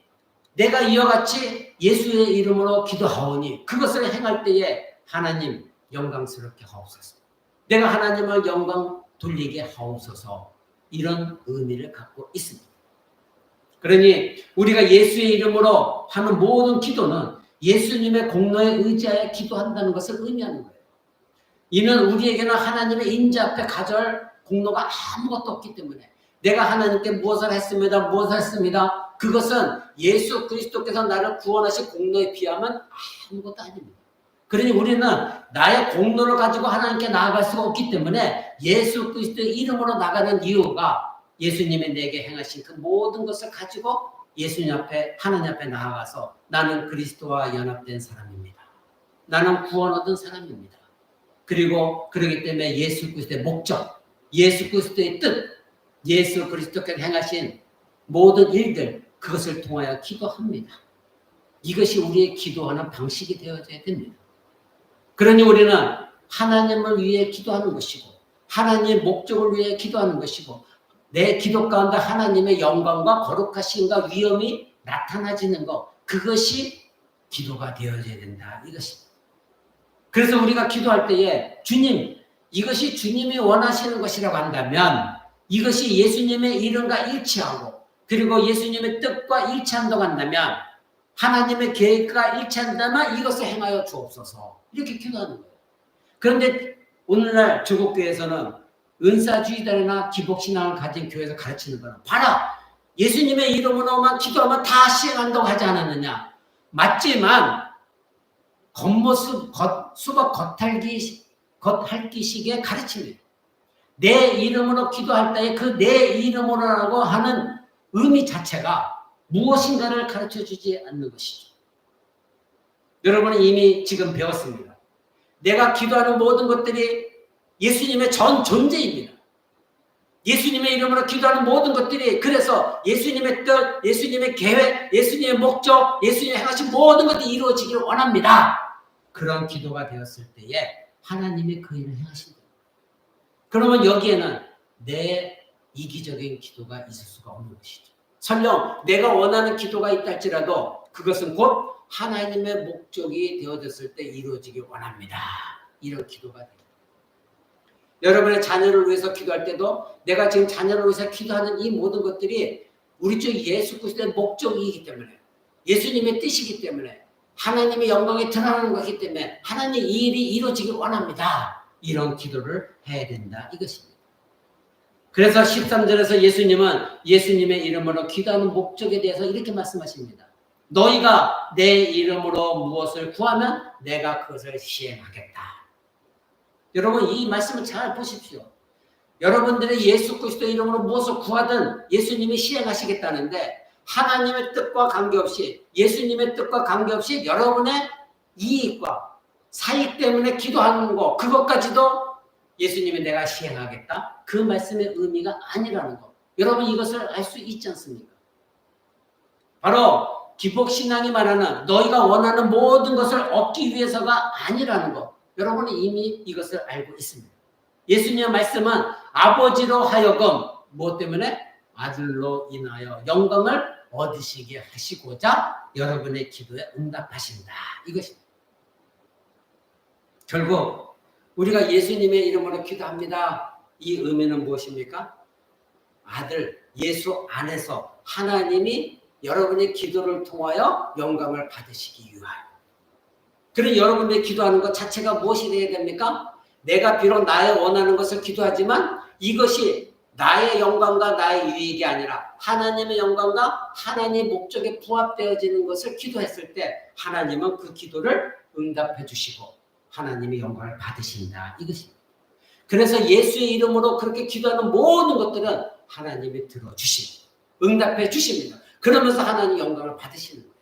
내가 이와 같이 예수의 이름으로 기도하오니 그것을 행할 때에 하나님 영광스럽게 하옵소서. 내가 하나님을 영광 돌리게 하옵소서. 이런 의미를 갖고 있습니다. 그러니 우리가 예수의 이름으로 하는 모든 기도는 예수님의 공로에 의지하여 기도한다는 것을 의미하는 거예요. 이는 우리에게는 하나님의 인자 앞에 가져올 공로가 아무것도 없기 때문에 내가 하나님께 무엇을 했습니다. 그것은 예수 그리스도께서 나를 구원하신 공로에 비하면 아무것도 아닙니다. 그러니 우리는 나의 공로를 가지고 하나님께 나아갈 수가 없기 때문에 예수 그리스도의 이름으로 나가는 이유가 예수님이 내게 행하신 그 모든 것을 가지고 예수님 앞에, 하나님 앞에 나아가서 나는 그리스도와 연합된 사람입니다. 나는 구원 얻은 사람입니다. 그리고 그러기 때문에 예수 그리스도의 목적, 예수 그리스도의 뜻, 예수 그리스도께서 행하신 모든 일들, 그것을 통하여 기도합니다. 이것이 우리의 기도하는 방식이 되어져야 됩니다. 그러니 우리는 하나님을 위해 기도하는 것이고 하나님의 목적을 위해 기도하는 것이고 내 기도 가운데 하나님의 영광과 거룩하심과 위엄이 나타나지는 것, 그것이 기도가 되어져야 된다. 이것입니다. 그래서 우리가 기도할 때에 주님, 이것이 주님이 원하시는 것이라고 한다면 이것이 예수님의 이름과 일치하고 그리고 예수님의 뜻과 일치한다고 한다면 하나님의 계획과 일치한다면 이것을 행하여 주옵소서. 이렇게 기도하는 거예요. 그런데 오늘날 조국교회에서는 은사주의자나 기복신앙을 가진 교회에서 가르치는 거는 봐라, 예수님의 이름으로만 기도하면 다 시행한다고 하지 않았느냐. 맞지만 겉모습, 수박 겉핥기식의 가르침이에요. 내 이름으로 기도할 때에 그 내 이름으로라고 하는 의미 자체가 무엇인가를 가르쳐주지 않는 것이죠. 여러분은 이미 지금 배웠습니다. 내가 기도하는 모든 것들이 예수님의 전 존재입니다. 예수님의 이름으로 기도하는 모든 것들이 그래서 예수님의 뜻, 예수님의 계획, 예수님의 목적, 예수님이 행하신 모든 것들이 이루어지기를 원합니다. 그런 기도가 되었을 때에 하나님이 그 일을 행하신다. 그러면 여기에는 내 이기적인 기도가 있을 수가 없는 것이죠. 설령 내가 원하는 기도가 있다 할지라도 그것은 곧 하나님의 목적이 되어졌을 때 이루어지기 원합니다. 이런 기도가 됩니다. 여러분의 자녀를 위해서 기도할 때도 내가 지금 자녀를 위해서 기도하는 이 모든 것들이 우리 쪽 예수 그리스도의 목적이기 때문에 예수님의 뜻이기 때문에 하나님의 영광이 드러나는 것이기 때문에 하나님 이 일이 이루어지기 원합니다. 이런 기도를 해야 된다 이것입니다. 그래서 13절에서 예수님은 예수님의 이름으로 기도하는 목적에 대해서 이렇게 말씀하십니다. 너희가 내 이름으로 무엇을 구하면 내가 그것을 시행하겠다. 여러분 이 말씀을 잘 보십시오. 여러분들의 예수 그리스도의 이름으로 무엇을 구하든 예수님이 시행하시겠다는데 하나님의 뜻과 관계없이 예수님의 뜻과 관계없이 여러분의 이익과 사익 때문에 기도하는 것 그것까지도 예수님이 내가 시행하겠다. 그 말씀의 의미가 아니라는 것. 여러분 이것을 알 수 있지 않습니까? 바로 기복신앙이 말하는 너희가 원하는 모든 것을 얻기 위해서가 아니라는 것. 여러분은 이미 이것을 알고 있습니다. 예수님의 말씀은 아버지로 하여금 무엇 때문에? 아들로 인하여 영광을 얻으시게 하시고자 여러분의 기도에 응답하신다. 이것입니다. 결국 우리가 예수님의 이름으로 기도합니다. 이 의미는 무엇입니까? 아들, 예수 안에서 하나님이 여러분의 기도를 통하여 영광을 받으시기 위하여. 그런 여러분들이 기도하는 것 자체가 무엇이 되어야 됩니까? 내가 비록 나의 원하는 것을 기도하지만 이것이 나의 영광과 나의 유익이 아니라 하나님의 영광과 하나님의 목적에 부합되어지는 것을 기도했을 때 하나님은 그 기도를 응답해 주시고 하나님의 영광을 받으신다. 이것입니다. 그래서 예수의 이름으로 그렇게 기도하는 모든 것들은 하나님이 들어주십니다. 응답해 주십니다. 그러면서 하나님 영광을 받으시는 거예요.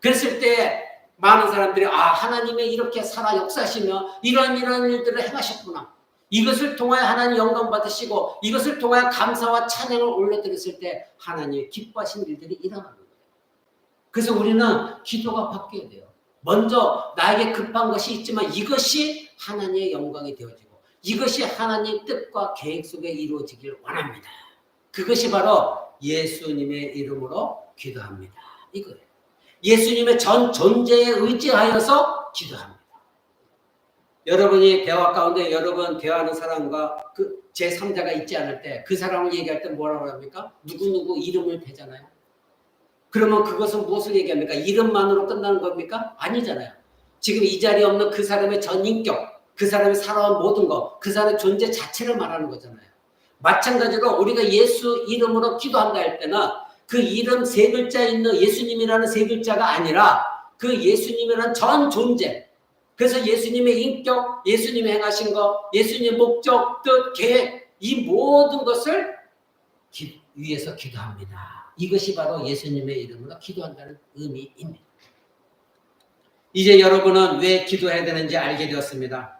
그랬을 때 많은 사람들이 하나님이 이렇게 살아 역사하시며 이런 일들을 행하셨구나. 이것을 통하여 하나님 영광 받으시고 이것을 통하여 감사와 찬양을 올려드렸을 때 하나님이 기뻐하시는 일들이 일어나는 거예요. 그래서 우리는 기도가 바뀌어야 돼요. 먼저 나에게 급한 것이 있지만 이것이 하나님의 영광이 되어지고 이것이 하나님의 뜻과 계획 속에 이루어지길 원합니다. 그것이 바로 예수님의 이름으로 기도합니다. 이거예요. 예수님의 전 존재에 의지하여서 기도합니다. 여러분이 대화 가운데 여러분 대화하는 사람과 그 제3자가 있지 않을 때 그 사람을 얘기할 때 뭐라고 합니까? 누구누구 이름을 대잖아요. 그러면 그것은 무엇을 얘기합니까? 이름만으로 끝나는 겁니까? 아니잖아요. 지금 이 자리에 없는 그 사람의 전 인격, 그 사람이 살아온 모든 것, 그 사람의 존재 자체를 말하는 거잖아요. 마찬가지로 우리가 예수 이름으로 기도한다 할 때는 그 이름 세 글자 있는 예수님이라는 세 글자가 아니라 그 예수님이라는 전 존재, 그래서 예수님의 인격, 예수님의 행하신 것, 예수님의 목적, 뜻, 계획, 이 모든 것을 위해서 기도합니다. 이것이 바로 예수님의 이름으로 기도한다는 의미입니다. 이제 여러분은 왜 기도해야 되는지 알게 되었습니다.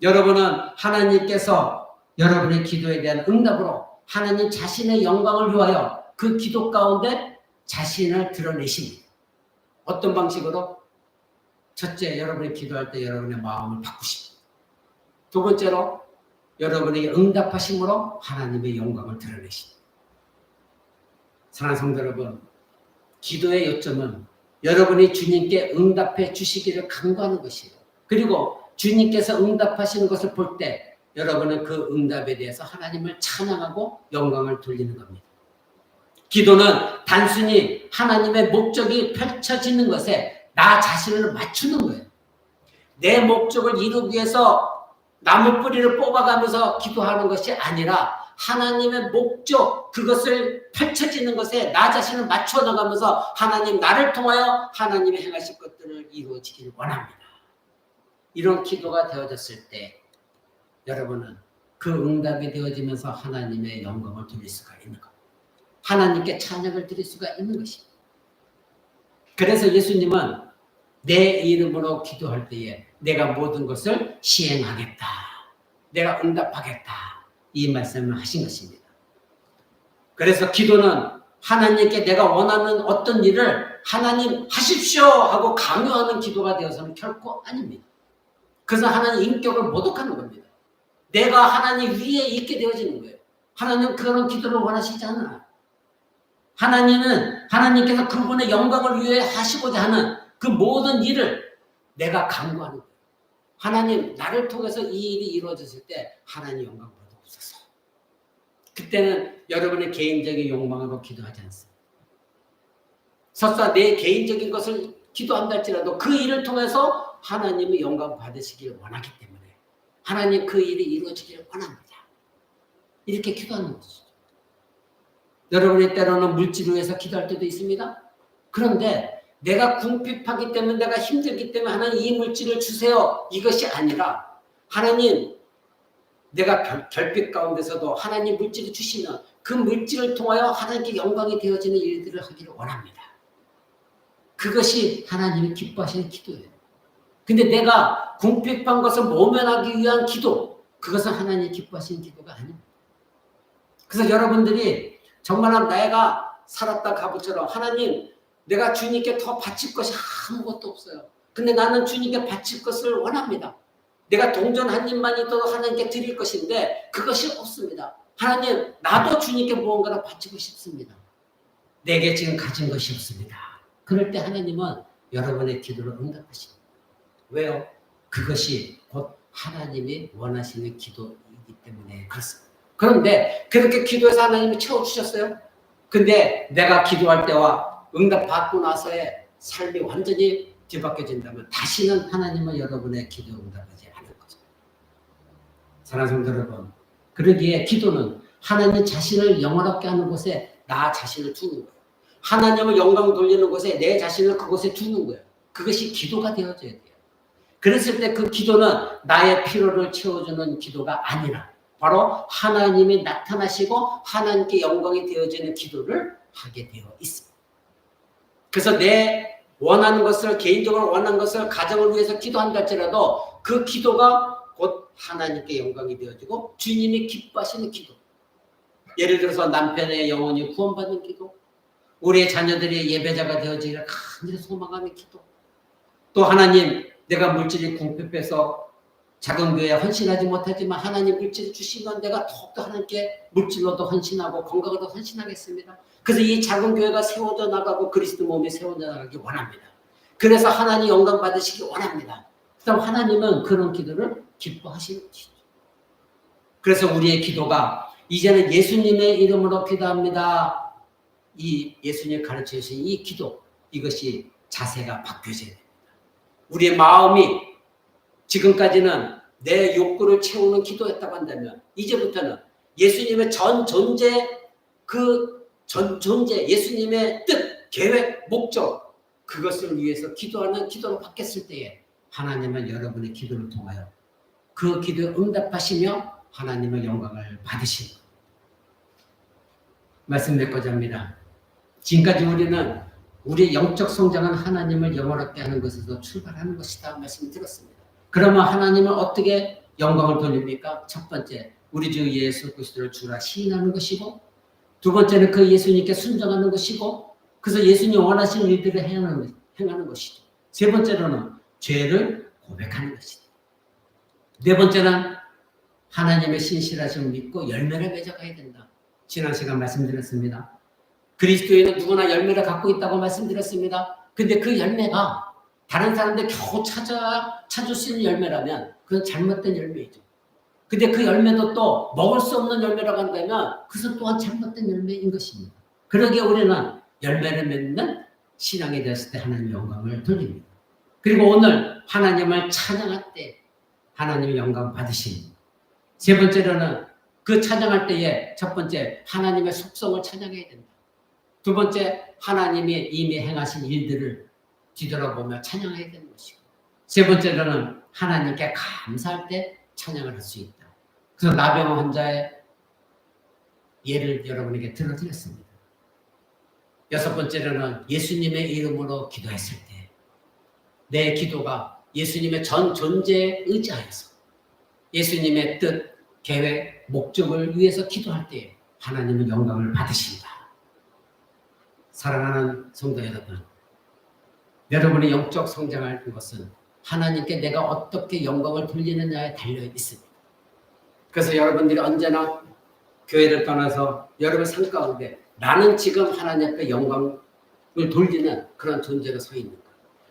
여러분은 하나님께서 여러분의 기도에 대한 응답으로 하나님 자신의 영광을 위하여 그 기도 가운데 자신을 드러내십니다. 어떤 방식으로? 첫째, 여러분이 기도할 때 여러분의 마음을 바꾸십니다. 두 번째로, 여러분에게 응답하심으로 하나님의 영광을 드러내십니다. 사랑하는 성도 여러분, 기도의 요점은 여러분이 주님께 응답해 주시기를 간구하는 것이에요. 그리고 주님께서 응답하시는 것을 볼 때 여러분은 그 응답에 대해서 하나님을 찬양하고 영광을 돌리는 겁니다. 기도는 단순히 하나님의 목적이 펼쳐지는 것에 나 자신을 맞추는 거예요. 내 목적을 이루기 위해서 나무 뿌리를 뽑아가면서 기도하는 것이 아니라 하나님의 목적, 그것을 펼쳐지는 것에 나 자신을 맞춰 나가면서 하나님 나를 통하여 하나님의 행하실 것들을 이루어지기를 원합니다. 이런 기도가 되어졌을 때 여러분은 그 응답이 되어지면서 하나님의 영광을 드릴 수가 있는 겁니다. 하나님께 찬양을 드릴 수가 있는 것입니다. 그래서 예수님은 내 이름으로 기도할 때에 내가 모든 것을 시행하겠다. 내가 응답하겠다. 이 말씀을 하신 것입니다. 그래서 기도는 하나님께 내가 원하는 어떤 일을 하나님 하십시오 하고 강요하는 기도가 되어서는 결코 아닙니다. 그래서 하나님 인격을 모독하는 겁니다. 내가 하나님 위에 있게 되어지는 거예요. 하나님은 그런 기도를 원하시지 않아요. 하나님께서 그분의 영광을 위해 하시고자 하는 그 모든 일을 내가 강구하는 거예요. 하나님, 나를 통해서 이 일이 이루어졌을 때 하나님 영광 받아옵소서. 그때는 여러분의 개인적인 욕망으로 기도하지 않습니다. 설사 내 개인적인 것을 기도한다 할지라도 그 일을 통해서 하나님의 영광 받으시기를 원하기 때문에 하나님 그 일이 이루어지기를 원합니다. 이렇게 기도하는 것이죠. 여러분이 때로는 물질을 위해서 기도할 때도 있습니다. 그런데 내가 궁핍하기 때문에 내가 힘들기 때문에 하나님 이 물질을 주세요. 이것이 아니라 하나님 내가 결핍 가운데서도 하나님 물질을 주시면 그 물질을 통하여 하나님께 영광이 되어지는 일들을 하기를 원합니다. 그것이 하나님이 기뻐하시는 기도예요. 근데 내가 궁핍한 것을 모면하기 위한 기도, 그것은 하나님이 기뻐하시는 기도가 아닙니다. 그래서 여러분들이 정말 내가 살았다 가부처럼 하나님 내가 주님께 더 바칠 것이 아무것도 없어요. 근데 나는 주님께 바칠 것을 원합니다. 내가 동전 한 입만 있어도 하나님께 드릴 것인데 그것이 없습니다. 하나님 나도 주님께 무언가를 바치고 싶습니다. 내게 지금 가진 것이 없습니다. 그럴 때 하나님은 여러분의 기도를 응답하십니다. 왜요? 그것이 곧 하나님이 원하시는 기도이기 때문에 그렇습니다. 그런데 그렇게 기도해서 하나님이 채워주셨어요. 근데 내가 기도할 때와 응답받고 나서의 삶이 완전히 뒤바뀌어진다면 다시는 하나님은 여러분의 기도 응답하지 않을 거죠. 사랑하는 성도 여러분, 그러기에 기도는 하나님 자신을 영원하게 하는 곳에 나 자신을 두는 거예요. 하나님을 영광 돌리는 곳에 내 자신을 그곳에 두는 거예요. 그것이 기도가 되어져야 돼요. 그랬을 때 그 기도는 나의 필요를 채워주는 기도가 아니라 바로 하나님이 나타나시고 하나님께 영광이 되어지는 기도를 하게 되어 있습니다. 그래서 내 원하는 것을, 개인적으로 원하는 것을 가정을 위해서 기도한다 할지라도 그 기도가 곧 하나님께 영광이 되어지고 주님이 기뻐하시는 기도. 예를 들어서 남편의 영혼이 구원받는 기도, 우리의 자녀들이 예배자가 되어지기를 간절히 소망하는 기도, 또 하나님 내가 물질이 궁핍해서 작은 교회에 헌신하지 못하지만 하나님 물질을 주시면 내가 더욱더 하나님께 물질로도 헌신하고 건강으로도 헌신하겠습니다. 그래서 이 작은 교회가 세워져 나가고 그리스도 몸이 세워져 나가기 원합니다. 그래서 하나님 영광 받으시기 원합니다. 그럼 하나님은 그런 기도를 기뻐하시는 것이죠. 그래서 우리의 기도가 이제는 예수님의 이름으로 기도합니다. 이 예수님 가르쳐 주신 이 기도, 이것이 자세가 바뀌어져야 됩니다. 우리의 마음이 지금까지는 내 욕구를 채우는 기도였다고 한다면 이제부터는 예수님의 전 존재, 전 존재, 예수님의 뜻, 계획, 목적, 그것을 위해서 기도하는 기도로 바뀌었을 때에 하나님은 여러분의 기도를 통하여 그 기도에 응답하시며 하나님의 영광을 받으시는 것. 말씀 맺고자 합니다. 지금까지 우리는 우리의 영적 성장은 하나님을 영원하게 하는 것에서 출발하는 것이다 말씀을 드렸습니다. 그러면 하나님은 어떻게 영광을 돌립니까? 첫 번째, 우리 주 예수 그리스도를 주라 시인하는 것이고, 두 번째는 그 예수님께 순종하는 것이고, 그래서 예수님 원하시는 일들을 행하는 것이죠. 세 번째로는 죄를 고백하는 것이다. 네 번째는 하나님의 신실하심을 믿고 열매를 맺어가야 된다. 지난 시간 말씀드렸습니다. 그리스도에는 누구나 열매를 갖고 있다고 말씀드렸습니다. 근데 그 열매가 다른 사람들 겨우 찾을 수 있는 열매라면 그건 잘못된 열매이죠. 근데 그 열매도 또 먹을 수 없는 열매라고 한다면 그것은 또한 잘못된 열매인 것입니다. 그러기에 우리는 열매를 맺는 신앙이 되었을 때 하나님의 영광을 돌립니다. 그리고 오늘 하나님을 찬양할 때 하나님의 영광 받으십니다. 세 번째로는 그 찬양할 때에 첫 번째 하나님의 속성을 찬양해야 된다. 두 번째 하나님이 이미 행하신 일들을 뒤돌아보며 찬양해야 되는 것이고, 세 번째로는 하나님께 감사할 때 찬양을 할 수 있다. 그래서 나병 환자의 예를 여러분에게 들어드렸습니다. 여섯 번째로는 예수님의 이름으로 기도했을 때 내 기도가 예수님의 전 존재에 의지하여서 예수님의 뜻, 계획, 목적을 위해서 기도할 때 하나님은 영광을 받으신다. 사랑하는 성도 여러분, 여러분의 영적 성장할 것은 하나님께 내가 어떻게 영광을 돌리느냐에 달려 있습니다. 그래서 여러분들이 언제나 교회를 떠나서 여러분 삶 가운데 나는 지금 하나님 앞에 영광을 돌리는 그런 존재로 서 있는가?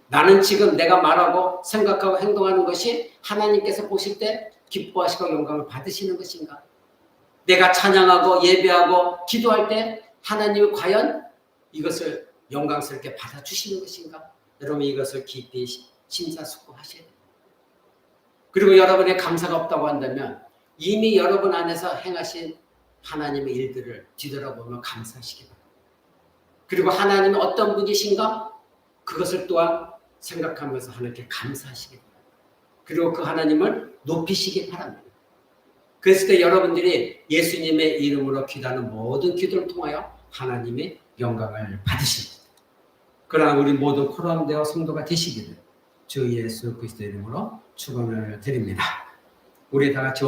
나는 지금 내가 말하고 생각하고 행동하는 것이 하나님께서 보실 때 기뻐하시고 영광을 받으시는 것인가? 내가 찬양하고 예배하고 기도할 때 하나님이 과연 이것을 영광스럽게 받아주시는 것인가? 여러분 이것을 깊이 심사숙고하셔야 됩니다. 그리고 여러분의 감사가 없다고 한다면 이미 여러분 안에서 행하신 하나님의 일들을 뒤돌아보며 감사하시기 바랍니다. 그리고 하나님이 어떤 분이신가? 그것을 또한 생각하면서 하나님께 감사하시기 바랍니다. 그리고 그 하나님을 높이시기 바랍니다. 그랬을 때 여러분들이 예수님의 이름으로 기도하는 모든 기도를 통하여 하나님의 영광을 받으십니다. 그러나 우리 모두 포럼되어 성도가 되시기를 주 예수 그리스도의 이름으로 축원을 드립니다. 우리 다 같이